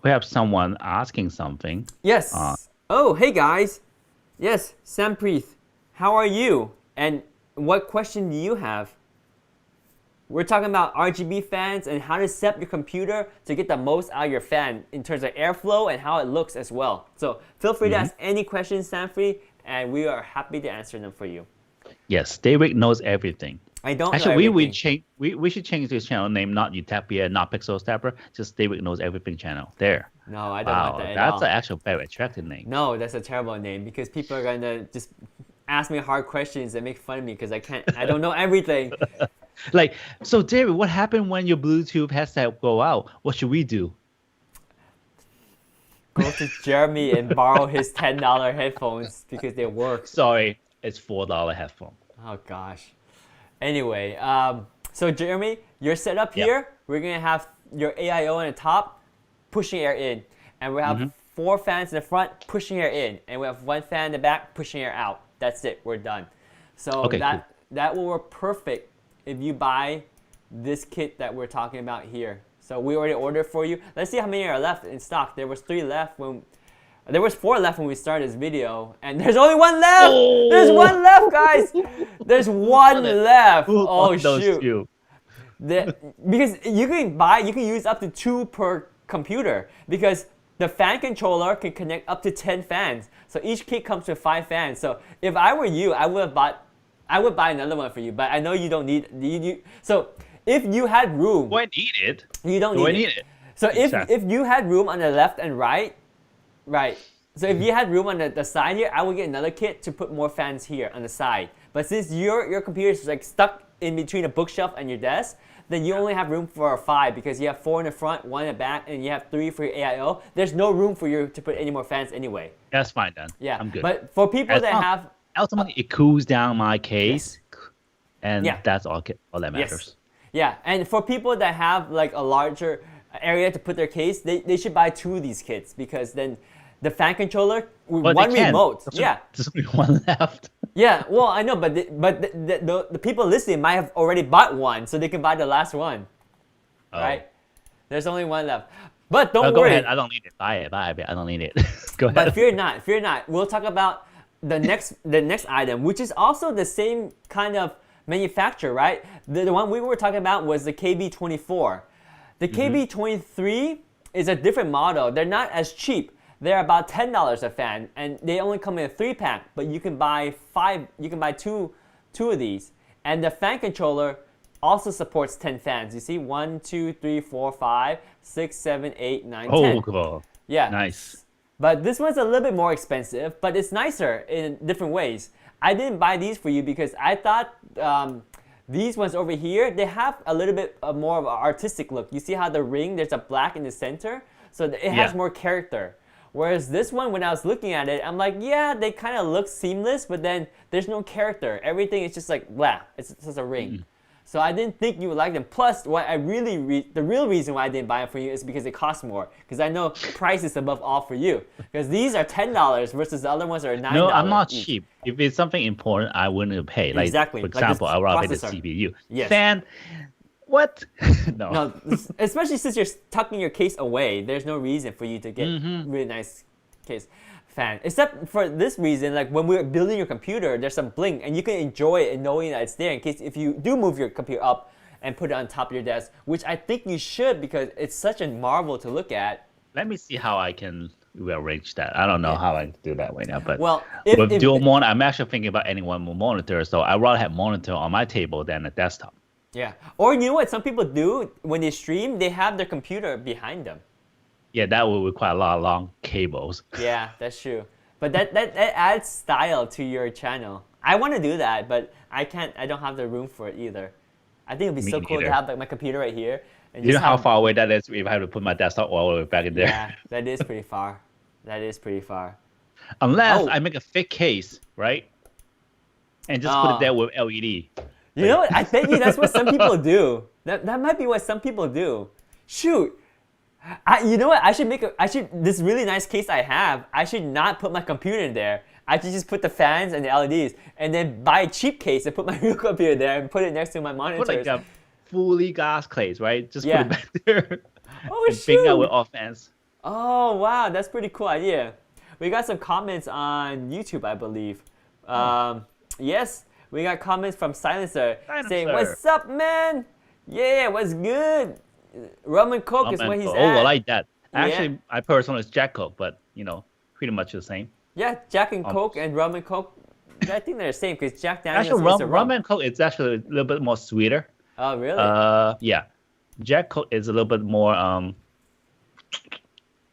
We have someone asking something. Yes. Oh, hey guys. Yes, Sampreet. How are you? And what question do you have? We're talking about RGB fans and how to set up your computer to get the most out of your fan in terms of airflow and how it looks as well. So feel free to ask any questions, Sanfree, and we are happy to answer them for you. Yes, David knows everything. I don't Actually, know everything. we should change this channel name, not Utopia, not Pixel Stepper, just David Knows Everything channel. There. No, I don't want that at that's all. an actual very attractive name. No, that's a terrible name because people are gonna just ask me hard questions and make fun of me because I don't know everything. Like, so David, what happened when your Bluetooth headset go out? What should we do? Go to Jeremy and borrow his $10 headphones because they work. Sorry, it's $4 headphone. Oh gosh. Anyway, so Jeremy, you're set up here. We're gonna have your AIO on the top, pushing air in, and we have 4 fans in the front, pushing air in, and we have 1 fan in the back, pushing air out. That's it. We're done. So that will work perfect if you buy this kit that we're talking about here. So we already ordered for you. Let's see how many are left in stock. There was 4 left when we started this video, and there's only 1 left. Oh. There's 1 left, guys. There's 1 left. Oh shoot. Because you can use up to 2 per computer because the fan controller can connect up to 10 fans. So each kit comes with 5 fans. So if I were you, I would buy another one for you, but I know you don't need so if you had room. Do I need it? You don't need it. So if you had room on the left and right. So if you had room on the side here, I would get another kit to put more fans here on the side. But since your computer is like stuck in between a bookshelf and your desk, then you only have room for 5 because you have 4 in the front, 1 in the back, and you have 3 for your AIO. There's no room for you to put any more fans anyway. That's fine then. Yeah, I'm good. But for people that have... Ultimately, it cools down my case, and that's all that matters. Yes. Yeah, and for people that have like a larger area to put their case, they should buy 2 of these kits because then the fan controller with one remote. There's only one left. Yeah, well, I know, but the people listening might have already bought one, so they can buy the last one. Right? There's only one left. But don't worry. Go ahead. I don't need it. Buy it. I don't need it. Go ahead. But fear not. We'll talk about the next item, which is also the same kind of manufacturer, right? The one we were talking about was the KB24. The KB23 is a different model. They're not as cheap. They're about $10 a fan, and they only come in a 3-pack, but you can buy 5. You can buy two of these. And the fan controller also supports 10 fans. You see, 1, 2, 3, 4, 5, 6, 7, 8, 9, 10. Oh, cool. Yeah. Nice. But this one's a little bit more expensive, but it's nicer in different ways. I didn't buy these for you because I thought these ones over here, they have a little bit more of an artistic look. You see how the ring, there's a black in the center? So it has more character. Whereas this one, when I was looking at it, I'm like, yeah, they kind of look seamless, but then there's no character. Everything is just like, blah, it's just a ring. So I didn't think you would like them. Plus, what I the real reason why I didn't buy it for you is because it costs more. Because I know price is above all for you. Because these are $10 versus the other ones are $9. No, I'm not cheap. If it's something important, I wouldn't pay. Like, exactly. For example, I would rather pay the CPU. Yes. Fan, what? No, especially since you're tucking your case away, there's no reason for you to get really nice case fan. Except for this reason, like when we're building your computer, there's some bling, and you can enjoy it knowing that it's there in case if you do move your computer up and put it on top of your desk, which I think you should because it's such a marvel to look at. Let me see how I can rearrange that. I don't know how I do that right now, but if dual monitor, I'm actually thinking about adding one more monitor, so I'd rather have monitor on my table than a desktop. Yeah, or you know what some people do when they stream, they have their computer behind them. Yeah, that will require a lot of long cables. Yeah, that's true. But that adds style to your channel. I want to do that, but I can't. I don't have the room for it either. I think it'd be so cool to have like my computer right here. And you know how far away that is if I have to put my desktop all the way back in there? Yeah, that is pretty far. That is pretty far. Unless I make a fake case, right? And just put it there with LED. You know what? I bet you that's what some people do. That might be what some people do. Shoot. You know what? This really nice case I have, I should not put my computer in there. I should just put the fans and the LEDs and then buy a cheap case and put my real computer there and put it next to my monitors. Put like a fully glass case, right? Just put it back there. Oh, and big out with all fans. Oh, wow. That's a pretty cool idea. We got some comments on YouTube, I believe. Yes, we got comments from Silencer saying, "What's up, man? Yeah, what's good? Rum and Coke is where he's at." Oh, I like that. Actually, I personally it's Jack Coke, but you know, pretty much the same. Yeah, Jack and Coke and Rum and Coke. I think they're the same because Jack Daniels is actually rum and Coke is actually a little bit more sweeter. Oh, really? Yeah, Jack Coke is a little bit more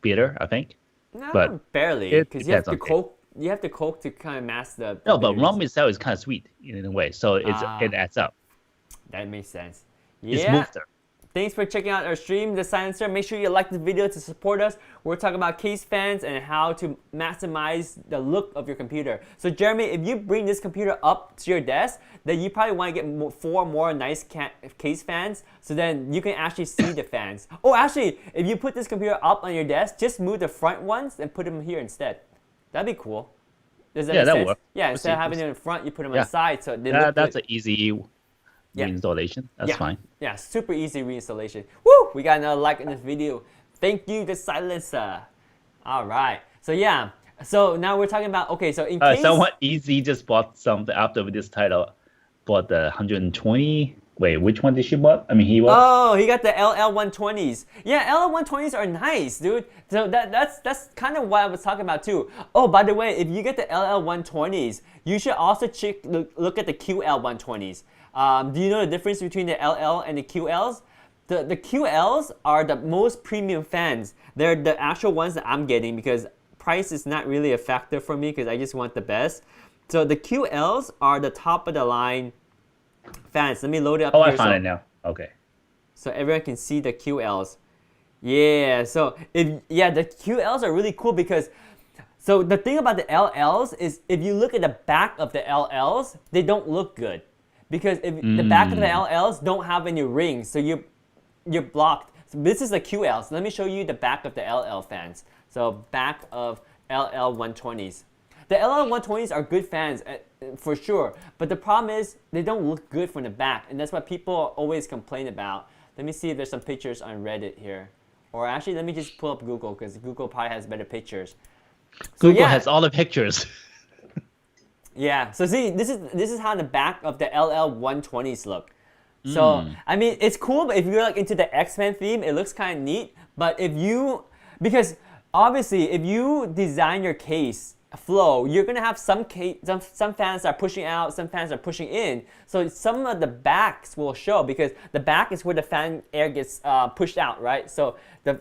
bitter, I think. No, but barely because you have to Coke. You have to Coke to kind of mask the. No, but rum itself is kind of sweet in a way, so it adds up. That makes sense. It's Yeah. smoother. Thanks for checking out our stream, The Silencer. Make sure you like the video to support us. We're talking about case fans and how to maximize the look of your computer. So Jeremy, if you bring this computer up to your desk, then you probably want to get 4 more nice case fans, so then you can actually see the fans. Oh, actually, if you put this computer up on your desk, just move the front ones and put them here instead. That'd be cool. Does that make sense? Work. Yeah, instead of having it in front, you put them on the side. So they look that's good. an easy reinstallation. That's fine. Yeah, super easy reinstallation. Woo! We got another like in this video. Thank you, The Silencer. All right. So yeah. So now we're talking about, okay, so in case... Someone easy just bought something after this title. Bought the 120... Wait, which one did she bought? I mean, he bought... Oh, he got the LL120s. Yeah, LL120s are nice, dude. So that's kind of what I was talking about too. Oh, by the way, if you get the LL120s, you should also look at the QL120s. Do you know the difference between the LL and the QLs? The QLs are the most premium fans. They're the actual ones that I'm getting because price is not really a factor for me because I just want the best. So the QLs are the top of the line fans. Let me load it up. Oh, I found it now. Okay. so everyone can see the QLs. Yeah, so the QLs are really cool because, so the thing about the LLs is if you look at the back of the LLs, they don't look good. Because if the back of the LLs don't have any rings, so you're blocked. So this is the QLs. Let me show you the back of the LL fans. So back of LL 120s. The LL 120s are good fans for sure, but the problem is they don't look good from the back, and that's what people always complain about. Let me see if there's some pictures on Reddit here. Or actually, let me just pull up Google, because Google probably has better pictures. Google has all the pictures. Yeah, so see, this is how the back of the LL 120s look. So, I mean, it's cool, but if you're like into the X-Men theme, it looks kind of neat. But because obviously, if you design your case flow, you're gonna have some fans that are pushing out, some fans are pushing in. So some of the backs will show, because the back is where the fan air gets pushed out, right? So the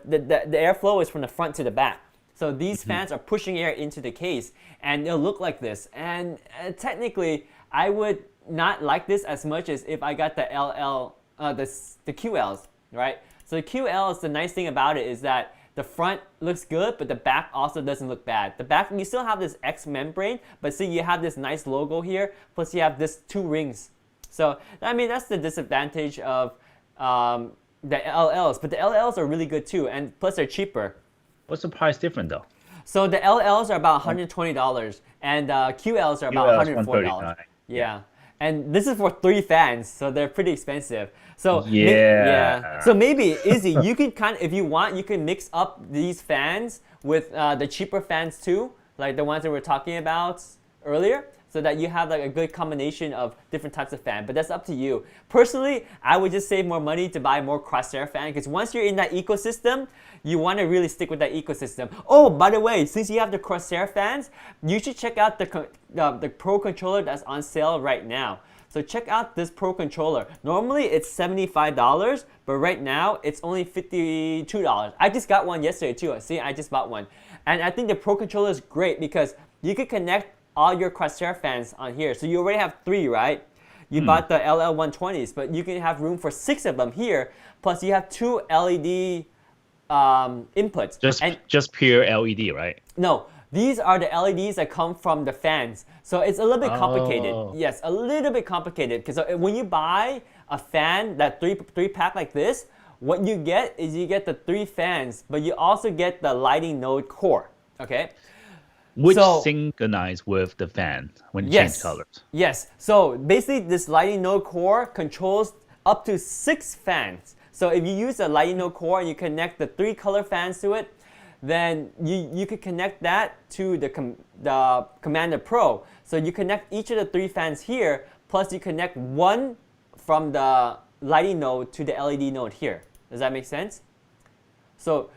airflow is from the front to the back. So these fans are pushing air into the case, and it'll look like this. And technically, I would not like this as much as if I got the the QLs, right? So the QLs, the nice thing about it is that the front looks good, but the back also doesn't look bad. The back, you still have this X membrane, but see, you have this nice logo here, plus you have this 2 rings. So, I mean, that's the disadvantage of the LLs, but the LLs are really good too, and plus they're cheaper. What's the price different though? So the LLs are about $120, and QLs are about $104. Yeah. And this is for 3 fans, so they're pretty expensive. So so maybe Izzy, you can if you want, you can mix up these fans with the cheaper fans too, like the ones that we were talking about earlier, so that you have like a good combination of different types of fan. But that's up to you. Personally, I would just save more money to buy more Corsair fan, because once you're in that ecosystem, you want to really stick with that ecosystem. Oh, by the way, since you have the Corsair fans, you should check out the Pro Controller that's on sale right now. So check out this Pro Controller. Normally it's $75, but right now it's only $52. I just got one yesterday too. See, I just bought one. And I think the Pro Controller is great because you can connect all your Corsair fans on here. So you already have 3, right? You bought the LL 120s, but you can have room for 6 of them here. Plus you have 2 LED inputs. Just pure LED, right? No, these are the LEDs that come from the fans. So it's a little bit complicated. Yes, a little bit complicated, because when you buy a fan, that three pack like this, what you get is you get the 3 fans, but you also get the lighting node core. Okay. Which synchronize with the fan when you change colors. Yes. So basically, this lighting node core controls up to 6 fans. So if you use a lighting node core and you connect the 3 color fans to it, then you could connect that to the Commander Pro. So you connect each of the 3 fans here, plus you connect one from the lighting node to the LED node here. Does that make sense? So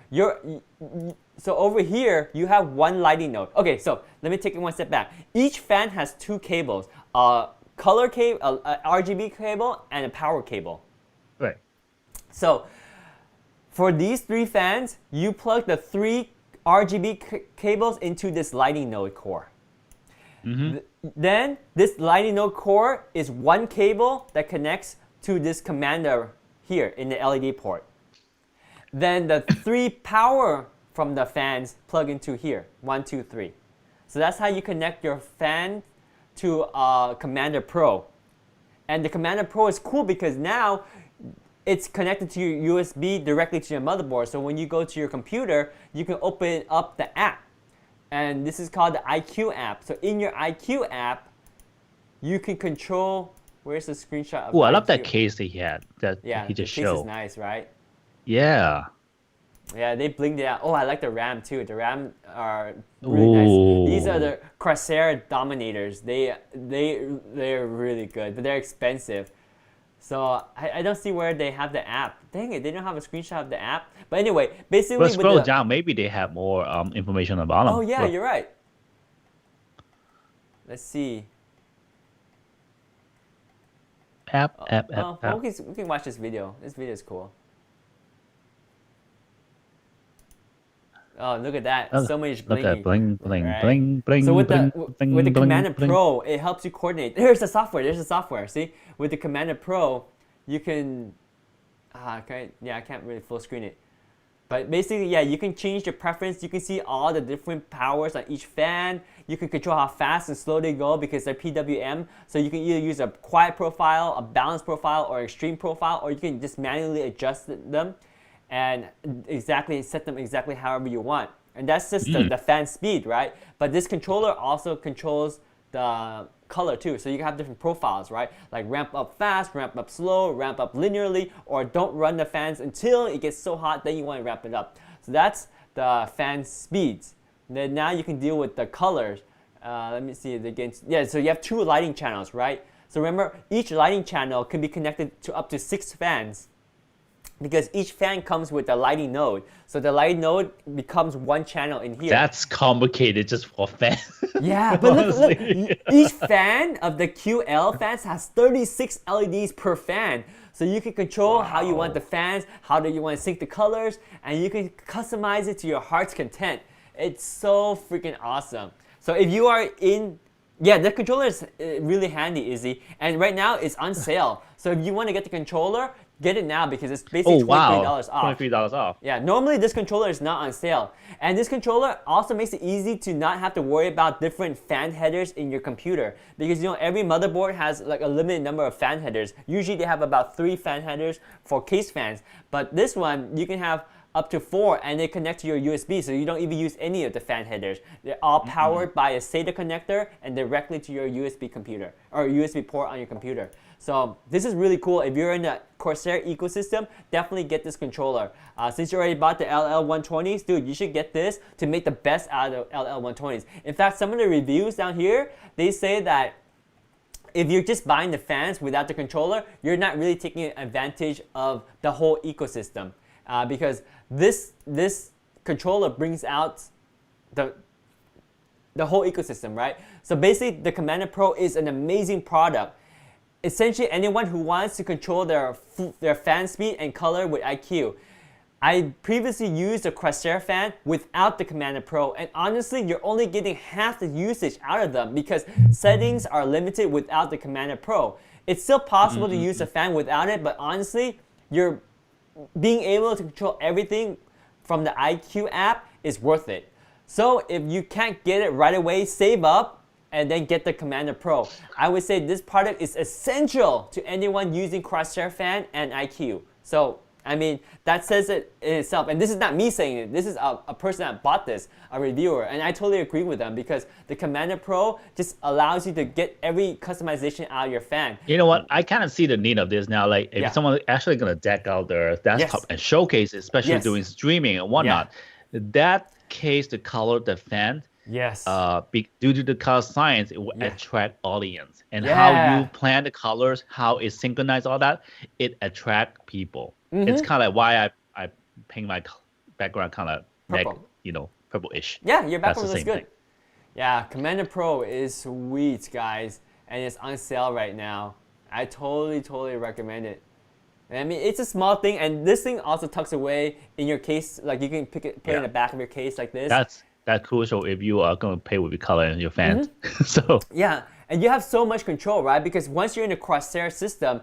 over here, you have 1 lighting node. Okay, so let me take it one step back. Each fan has 2 cables, a color cable, a RGB cable, and a power cable. Right. So for these 3 fans, you plug the 3 RGB cables into this lighting node core. Then this lighting node core is 1 cable that connects to this commander here in the LED port. Then the 3 power from the fans plug into here, 1, 2, 3. So that's how you connect your fan to Commander Pro. And the Commander Pro is cool because now it's connected to your USB directly to your motherboard. So when you go to your computer, you can open up the app. And this is called the IQ app. So in your IQ app, you can control, where's the screenshot of I love that case that he had, that he just showed. Yeah, the case is nice, right? Yeah. Yeah, they blinged it out. Oh, I like the RAM too. The RAM are really nice. These are the Corsair Dominators. They're really good, but they're expensive. So I don't see where they have the app. Dang it, they don't have a screenshot of the app. But anyway, basically, but scroll down. Maybe they have more information about them. Oh yeah, you're right. Let's see. App. We can watch this video. This video is cool. Oh, look at that. So much blingy. Look at bling, bling, right? bling, bling, So with bling, the bling, with the bling, Commander bling. Pro, it helps you coordinate. There's the software. See, with the Commander Pro, you can Okay, yeah, I can't really full screen it. But basically, yeah, you can change your preference. You can see all the different powers on each fan. You can control how fast and slow they go because they're PWM. So you can either use a quiet profile, a balanced profile, or extreme profile, or you can just manually adjust them and set them exactly however you want. And that's just the fan speed, right? But this controller also controls the color too, so you can have different profiles, right? Like ramp up fast, ramp up slow, ramp up linearly, or don't run the fans until it gets so hot, then you want to ramp it up. So that's the fan speeds. Then now you can deal with the colors. Let me see it again. Yeah, so you have 2 lighting channels, right? So remember, each lighting channel can be connected to up to 6 fans, because each fan comes with a lighting node. So the lighting node becomes 1 channel in here. That's complicated just for fans. Yeah, but look, each fan of the QL fans has 36 LEDs per fan. So you can control how you want the fans, how do you want to sync the colors, and you can customize it to your heart's content. It's so freaking awesome. So if you are in, yeah, the controller is really handy, Izzy. And right now it's on sale. So if you want to get the controller, get it now because it's basically $23 off. $23 off. Yeah, normally this controller is not on sale. And this controller also makes it easy to not have to worry about different fan headers in your computer. Because every motherboard has like a limited number of fan headers. Usually they have about 3 fan headers for case fans. But this one, you can have up to 4 and they connect to your USB, so you don't even use any of the fan headers. They're all powered by a SATA connector and directly to your USB computer or USB port on your computer. So this is really cool. If you're in the Corsair ecosystem, definitely get this controller. Since you already bought the LL120s, dude, you should get this to make the best out of LL120s. In fact, some of the reviews down here, they say that if you're just buying the fans without the controller, you're not really taking advantage of the whole ecosystem. Because this controller brings out the whole ecosystem, right? So basically, the Commander Pro is an amazing product. Essentially, anyone who wants to control their fan speed and color with IQ. I previously used the Corsair fan without the Commander Pro, and honestly, you're only getting half the usage out of them because settings are limited without the Commander Pro. It's still possible to use the fan without it, but honestly, you're being able to control everything from the IQ app is worth it. So if you can't get it right away, save up and then get the Commander Pro. I would say this product is essential to anyone using Corsair Fan and IQ. So, I mean, that says it in itself. And this is not me saying it. This is a person that bought this, a reviewer. And I totally agree with them because the Commander Pro just allows you to get every customization out of your fan. You know what? I kind of see the need of this now. Like, if someone actually going to deck out their desktop and showcase it, especially doing streaming and whatnot, that case, the color, the fan, due to the color science, it will attract audience. And how you plan the colors, how it synchronize all that, it attract people. It's kind of why I paint my background kind of purple-ish. Yeah, your background looks good. Yeah, Commander Pro is sweet, guys, and it's on sale right now. I totally recommend it. I mean, it's a small thing, and this thing also tucks away in your case. Like you can put it in the back of your case like this. That's crucial if you are going to play with your color and your fans. So yeah, and you have so much control, right? Because once you're in the Corsair system,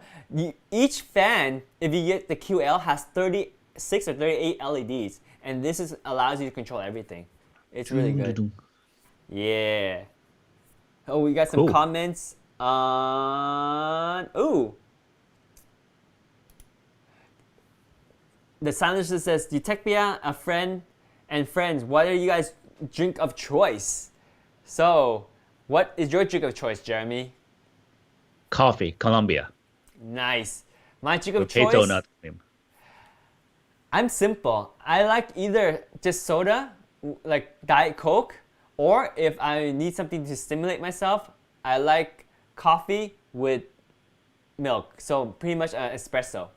each fan, if you get the QL, has 36 or 38 LEDs, and this allows you to control everything. It's really good. Yeah. Oh, we got some comments on. Ooh. The Silencer says, Detecpia, a friend, and friends, what are you guys' drink of choice? So, what is your drink of choice, Jeremy? Coffee, Colombia. Nice. My drink of Potato choice? nut cream. I'm simple. I like either just soda, like Diet Coke, or if I need something to stimulate myself, I like coffee with milk. So pretty much espresso.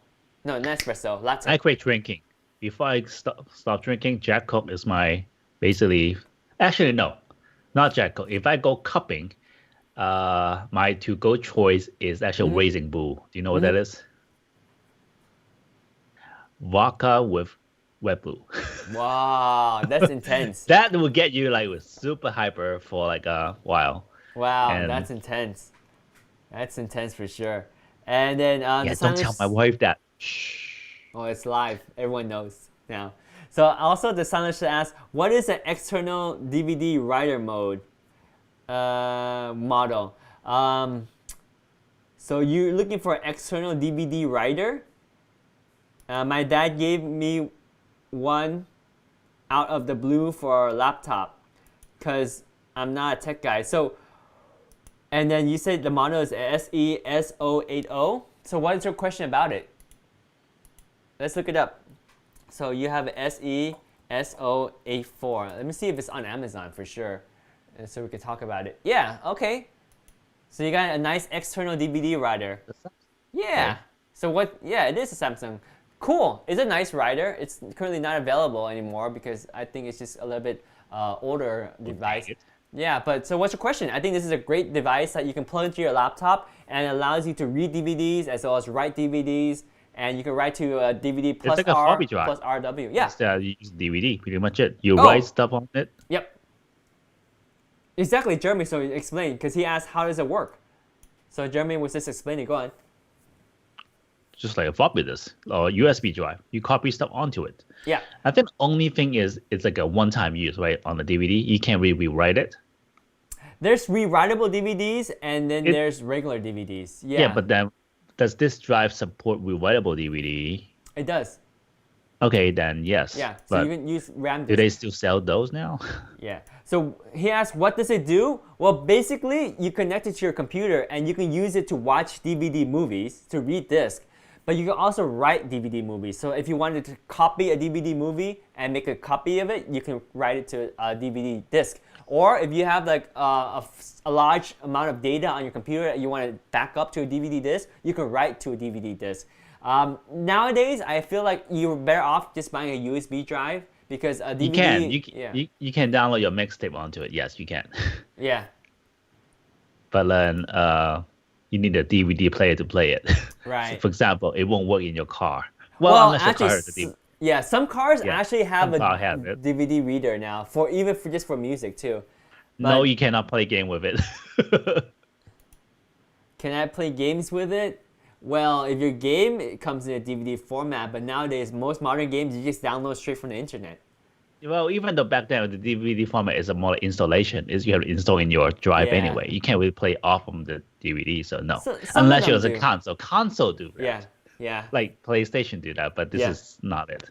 No, not espresso, latte. I quit drinking. Before I stop drinking, Jack Coke is my actually no, not Jack Coke. If I go cupping, my to-go choice is actually Raising Bull. Do you know what that is? Vodka with Red Bull. Wow, that's intense. That will get you like super hyper for like a while. Wow, and that's intense. That's intense for sure. And then don't tell my wife that. Shh. Oh, it's live. Everyone knows now. So also the silencer asks, what is an external DVD writer mode model? So you're looking for an external DVD writer? My dad gave me one out of the blue for a laptop because I'm not a tech guy. So, and then you said the model is SES080. So what is your question about it? Let's look it up. So you have SES084. Let me see if it's on Amazon for sure, so we can talk about it. Yeah, okay. So you got a nice external DVD writer. Yeah. Okay. So what? Yeah, it is a Samsung. Cool. It's a nice writer. It's currently not available anymore because I think it's just a little bit older device. Yeah, but so what's your question? I think this is a great device that you can plug into your laptop and it allows you to read DVDs as well as write DVDs. And you can write to a DVD plus it's like R a drive. plus RW. Yeah. You use DVD, pretty much it. You write stuff on it. Yep. Exactly, Jeremy. So explain, because he asked, how does it work? So Jeremy was just explaining. Go on. Just like a floppy disk or USB drive. You copy stuff onto it. Yeah. I think the only thing is it's like a one-time use, right? On the DVD, you can't really rewrite it. There's rewritable DVDs and then there's regular DVDs. Yeah. Yeah, but then does this drive support rewritable DVD? It does. Okay, then yes. Yeah, so you can use RAM disk. Do they still sell those now? Yeah. So he asked, what does it do? Well, basically, you connect it to your computer and you can use it to watch DVD movies, to read disc. But you can also write DVD movies. So if you wanted to copy a DVD movie and make a copy of it, you can write it to a DVD disc. Or if you have like a large amount of data on your computer that you want to back up to a DVD disc, you can write to a DVD disc. Nowadays, I feel like you're better off just buying a USB drive because a DVD... You can download your mixtape onto it. Yes, you can. Yeah. But then you need a DVD player to play it. Right. So for example, it won't work in your car. Well unless actually, your car has a DVD. Yeah, some cars actually have a DVD reader now, just for music too. But no, you cannot play game with it. Can I play games with it? Well, if your game it comes in a DVD format, but nowadays most modern games you just download straight from the internet. Well, even though back then the DVD format is a more installation, is you have to install in your drive anyway. You can't really play off from the DVD, so no. Unless you're a console. Console do that. Yeah. Yeah. Like PlayStation do that, but this is not it.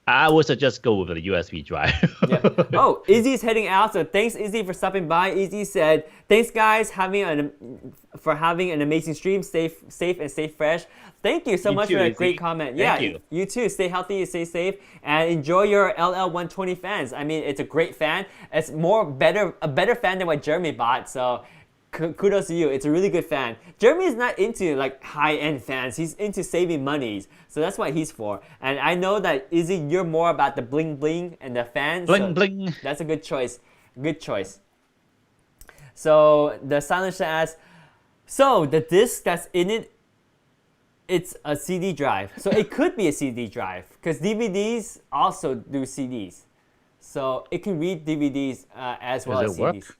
I would suggest go with a USB drive. Yeah. Oh, Izzy's heading out, so thanks Izzy for stopping by. Izzy said, "Thanks guys for having an amazing stream. Safe and stay fresh." Thank you so much for that great comment. Thank you too. Stay healthy, stay safe, and enjoy your LL120 fans. I mean, it's a great fan. It's a better fan than what Jeremy bought. So kudos to you. It's a really good fan. Jeremy is not into like high-end fans. He's into saving monies. So that's what he's for. And I know that Izzy, you're more about the bling bling and the fans. Bling bling. That's a good choice. Good choice. So the silencer asks, so the disc that's in it, it's a CD drive. So it could be a CD drive because DVDs also do CDs. So it can read DVDs as well as CDs. Work?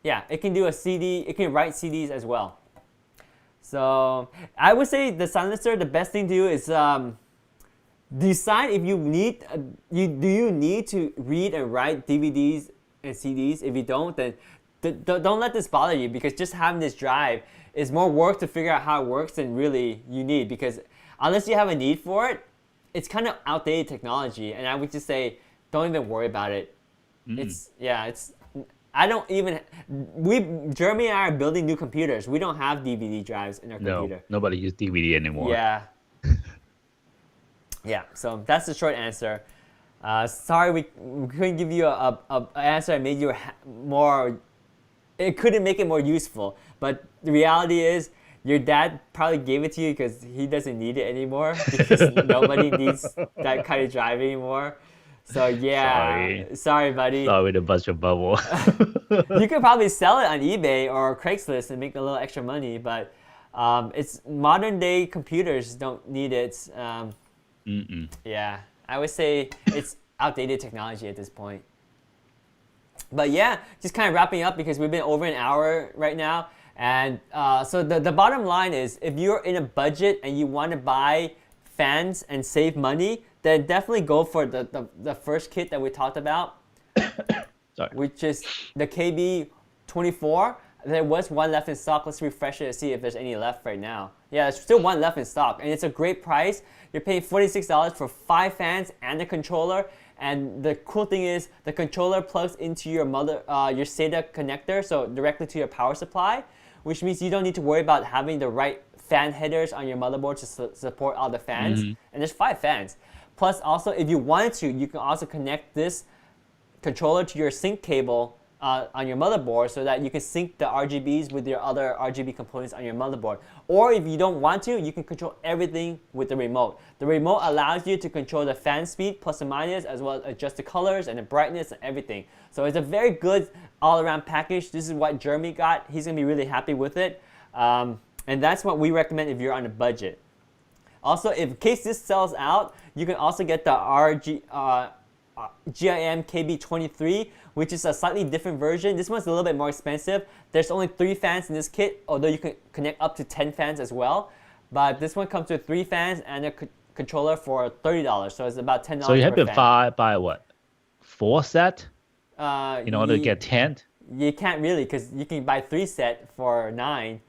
Yeah, it can do a CD. It can write CDs as well. So I would say the silencer, the best thing to do is decide if you need do you need to read and write DVDs and CDs. If you don't, then don't let this bother you because just having this drive is more work to figure out how it works than really you need, because unless you have a need for it, it's kind of outdated technology, and I would just say don't even worry about it. I don't even. Jeremy and I are building new computers. We don't have DVD drives in our computer. No, nobody uses DVD anymore. Yeah. Yeah. So that's the short answer. Sorry, we couldn't give you an answer that made you more. It couldn't make it more useful. But the reality is, your dad probably gave it to you because he doesn't need it anymore. Because nobody needs that kind of drive anymore. So yeah, sorry buddy. Sorry to bust your bubble. You could probably sell it on eBay or Craigslist and make a little extra money, but it's modern day computers don't need it. Yeah, I would say it's outdated technology at this point. But yeah, just kind of wrapping up because we've been over an hour right now, And so the bottom line is, if you're in a budget and you want to buy fans and save money, then definitely go for the first kit that we talked about, which is the KB23. There was one left in stock. Let's refresh it to see if there's any left right now. Yeah, there's still one left in stock, and it's a great price. You're paying $46 for 5 fans and a controller. And the cool thing is, the controller plugs into your SATA connector, so directly to your power supply, which means you don't need to worry about having the right fan headers on your motherboard to support all the fans. And there's 5 fans. Plus, also, if you wanted to, you can also connect this controller to your sync cable on your motherboard, so that you can sync the RGBs with your other RGB components on your motherboard. Or if you don't want to, you can control everything with the remote. The remote allows you to control the fan speed, plus and minus, as well as adjust the colors and the brightness and everything. So it's a very good all-around package. This is what Jeremy got. He's going to be really happy with it. And that's what we recommend if you're on a budget. Also, in case this sells out, you can also get the GIM KB23, which is a slightly different version. This one's a little bit more expensive. There's only 3 fans in this kit, although you can connect up to 10 fans as well. But this one comes with 3 fans and a controller for $30, so it's about $10 So you have per to fan. buy what? 4 set? In order to get 10? You can't really, because you can buy 3 set for $9.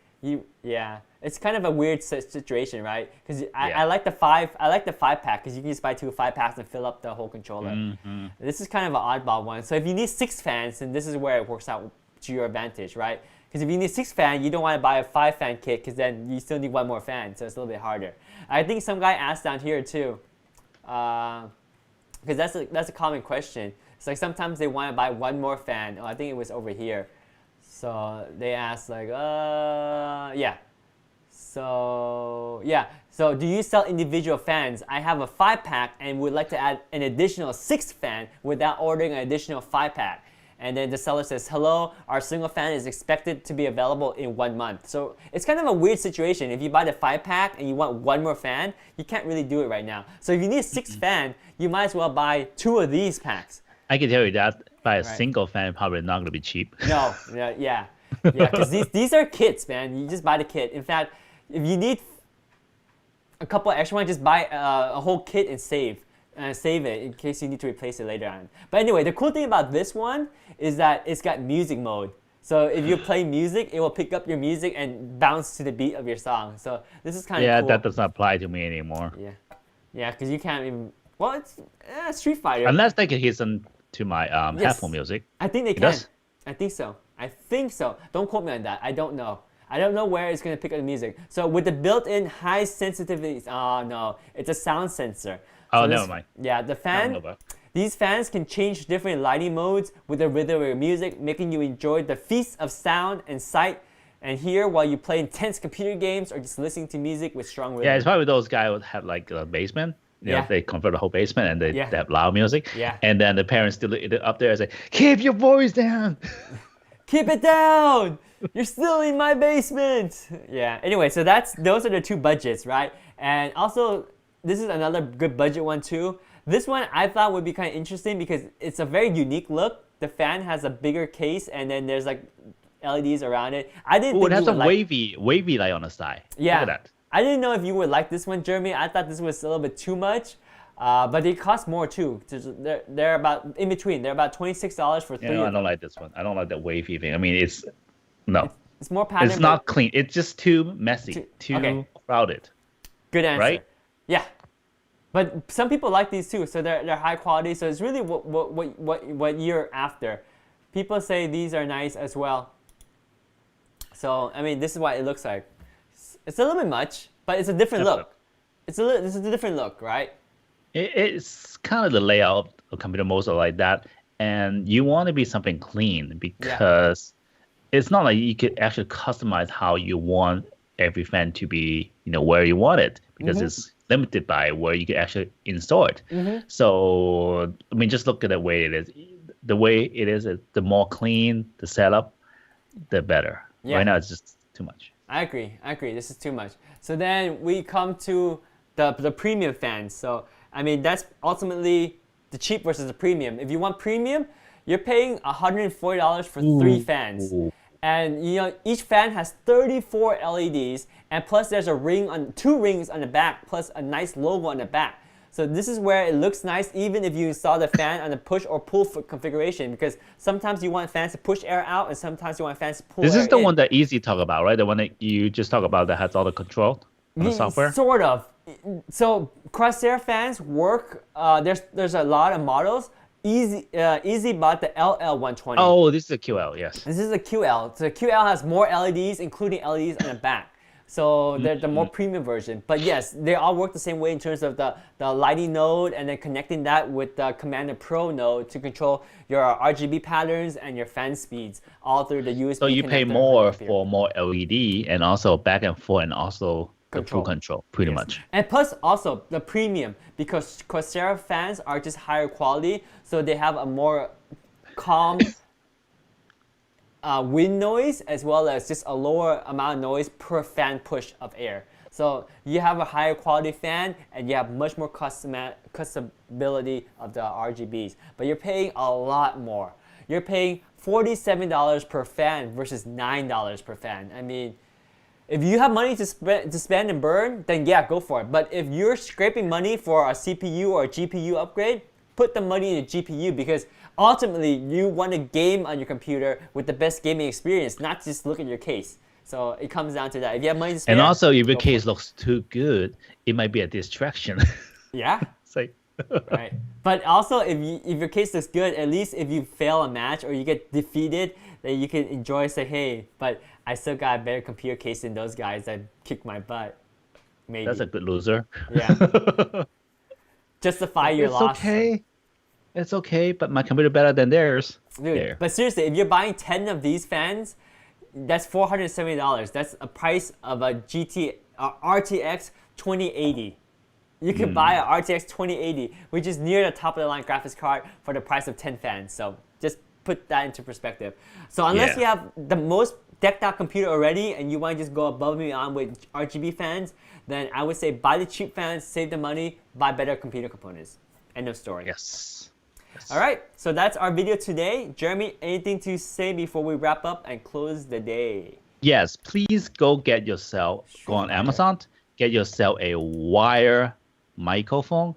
It's kind of a weird situation, right? Because I like the 5 pack, because you can just buy 2 5-packs and fill up the whole controller. This is kind of an oddball one. So if you need 6 fans, then this is where it works out to your advantage, right? Because if you need 6 fan, you don't want to buy a 5-fan kit, because then you still need 1 more fan, so it's a little bit harder. I think some guy asked down here too, because that's a common question. It's like sometimes they want to buy 1 more fan. Oh, I think it was over here. So they asked like, So do you sell individual fans? I have a 5-pack and would like to add an additional 6 fan without ordering an additional 5-pack. And then the seller says, hello, our single fan is expected to be available in 1 month. So it's kind of a weird situation. If you buy the 5-pack and you want 1 more fan, you can't really do it right now. So if you need a 6 fan, you might as well buy 2 of these packs. I can tell you that by a single fan, probably not going to be cheap. No, because these are kits, man. You just buy the kit. In fact, if you need a couple extra ones, just buy a whole kit and save it in case you need to replace it later on. But anyway, the cool thing about this one is that it's got music mode. So if you play music, it will pick up your music and bounce to the beat of your song. So this is kind of cool. Yeah, that does not apply to me anymore. Yeah, because you can't even. Well, it's Street Fighter. Unless they can listen to my headphone music. I think they can. Does? I think so. Don't quote me on that. I don't know. I don't know where it's going to pick up the music. So with the built-in high sensitivity, oh no, it's a sound sensor. So never mind. Yeah, the fan, these fans can change different lighting modes with the rhythm of your music, making you enjoy the feast of sound and sight and hear while you play intense computer games or just listening to music with strong rhythm. Yeah, it's probably those guys who have like a basement. You know, they convert the whole basement and they have loud music. Yeah. And then the parents still up there and say, keep your voice down. Keep it down. You're still in my basement. Yeah. Anyway, so those are the 2 budgets, right? And also, this is another good budget one too. This one I thought would be kind of interesting because it's a very unique look. The fan has a bigger case and then there's like LEDs around it. I didn't think it has a wavy light on the side. Yeah. Look at that. I didn't know if you would like this one, Jeremy. I thought this was a little bit too much. But they cost more too. They're about in between. They're about $26 for 3. Yeah, I don't like this one. I don't like that wavy thing. I mean, it's more patterned. It's not clean. It's just too messy, too crowded. Good answer. Right? Yeah. But some people like these too, so they're high quality. So it's really what you're after. People say these are nice as well. So I mean, this is what it looks like. It's a little bit much, but it's a different look. It's a different look, right? It's kind of the layout of computer most are like that, and you want to be something clean because it's not like you could actually customize how you want every fan to be, where you want it, because it's limited by where you can actually install it. So I mean, just look at the way it is. The way it is, the more clean the setup, the better. Yeah. Right now, it's just too much. I agree. This is too much. So then we come to the premium fans. So I mean, that's ultimately the cheap versus the premium. If you want premium, you're paying $140 for 3 fans. And you know, each fan has 34 LEDs, and plus there's a ring on 2 rings on the back, plus a nice logo on the back. So this is where it looks nice even if you install the fan on the push or pull configuration, because sometimes you want fans to push air out and sometimes you want fans to pull air in. This is the one that Easy talk about, right? The one that you just talk about that has all the control on the software? Sort of. So Corsair fans work, there's a lot of models. Easy bought the LL120. Oh, this is a QL, yes. This is a QL. So the QL has more LEDs, including LEDs on the back. So they're the more premium version. But yes, they all work the same way in terms of the lighting node and then connecting that with the Commander Pro node to control your RGB patterns and your fan speeds all through the USB. So you pay more for more LED and also back and forth and also the full control, pretty much. And plus also the premium, because Corsair fans are just higher quality, so they have a more calm wind noise as well as just a lower amount of noise per fan push of air. So you have a higher quality fan and you have much more customability of the RGBs, but you're paying a lot more. You're paying $47 per fan versus $9 per fan. I mean, if you have money to spend and burn, then yeah, go for it. But if you're scraping money for a CPU or a GPU upgrade, put the money in the GPU, because ultimately you want to game on your computer with the best gaming experience, not just look at your case. So it comes down to that. If you have money to spend, and also if your case looks too good, it might be a distraction. Yeah. It's like right. But also if your case looks good, at least if you fail a match or you get defeated, then you can enjoy, say, hey, but I still got a better computer case than those guys that kicked my butt. Maybe. That's a good loser. Yeah. Justify your loss. It's okay. It's okay, but my computer better than theirs. Dude, there. But seriously, if you're buying 10 of these fans, that's $470. That's a price of a RTX 2080. You can buy a RTX 2080, which is near the top of the line graphics card for the price of 10 fans. So just put that into perspective. So unless you have the most decked out computer already and you want to just go above and beyond with RGB fans, then I would say buy the cheap fans, save the money, buy better computer components. End of story. Yes. All right, so that's our video today. Jeremy, anything to say before we wrap up and close the day? Yes, please go get yourself, go on Amazon, get yourself a wire microphone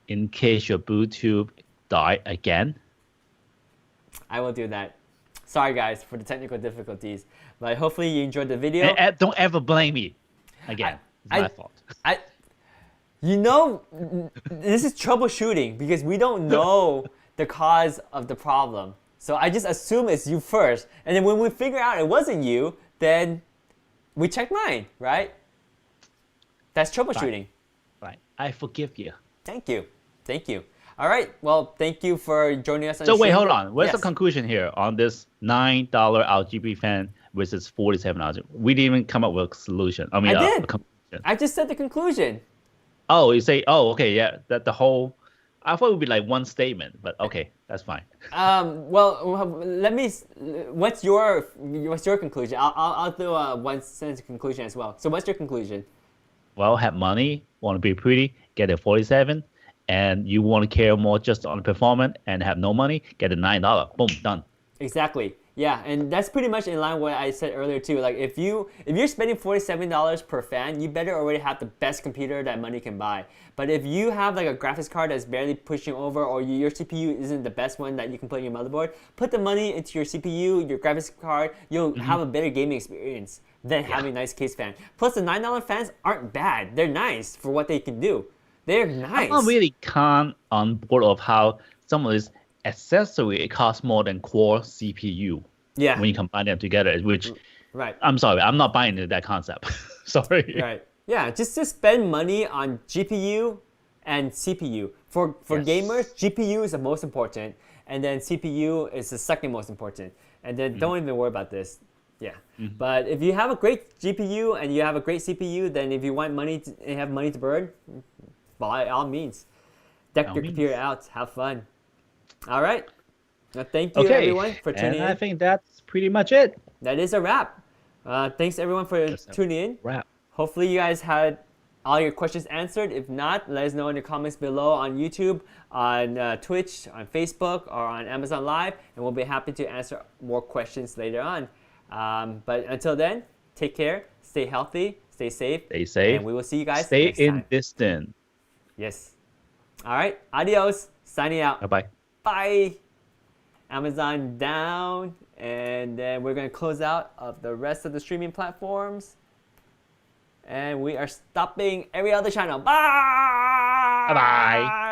in case your Bluetooth die again. I will do that. Sorry guys for the technical difficulties, but hopefully you enjoyed the video. And don't ever blame me again. It's my fault. You know, this is troubleshooting because we don't know the cause of the problem. So I just assume it's you first. And then when we figure out it wasn't you, then we check mine, right? That's troubleshooting. Right. I forgive you. Thank you. Thank you. All right. Well, thank you for joining us on So the wait, show. hold on. What's the conclusion here on this $9 RGB fan versus $47? We didn't even come up with a solution. I mean, I did. A conclusion. I just said the conclusion. Oh, you say, oh, okay, yeah, that the whole, I thought it would be like one statement, but okay, that's fine. Well, let me, what's your conclusion? I'll do a one sentence conclusion as well. So what's your conclusion? Well, have money, want to be pretty, get a 47, and you want to care more just on the performance and have no money, get a $9. Boom, done. Exactly. Yeah, and that's pretty much in line with what I said earlier too. Like if you're spending $47 per fan, you better already have the best computer that money can buy. But if you have like a graphics card that's barely pushing over, or your CPU isn't the best one that you can put on your motherboard, put the money into your CPU, your graphics card. You'll have a better gaming experience than having a nice case fan. Plus the $9 fans aren't bad. They're nice for what they can do. They're nice. I'm not really on board of how some of this accessory, it costs more than core CPU. Yeah. When you combine them together, which, right. I'm sorry, I'm not buying into that concept. Sorry. Right. Yeah, just spend money on GPU and CPU. For gamers, GPU is the most important, and then CPU is the second most important. And then don't even worry about this. Yeah. But if you have a great GPU and you have a great CPU, then if you want money and have money to burn, by all means, deck your computer out, have fun. All right. Now, thank you everyone for tuning in. I think that's pretty much it. That is a wrap. Thanks everyone for tuning in. Wrap. Hopefully you guys had all your questions answered. If not, let us know in the comments below on YouTube, on Twitch, on Facebook, or on Amazon Live, and we'll be happy to answer more questions later on. But until then, take care, stay healthy, stay safe. Stay safe. And we will see you guys Stay next in time. distance. Yes. All right. Adios. Signing out. Bye-bye. Bye. Amazon down. And then we're going to close out of the rest of the streaming platforms. And we are stopping every other channel. Bye. Bye-bye.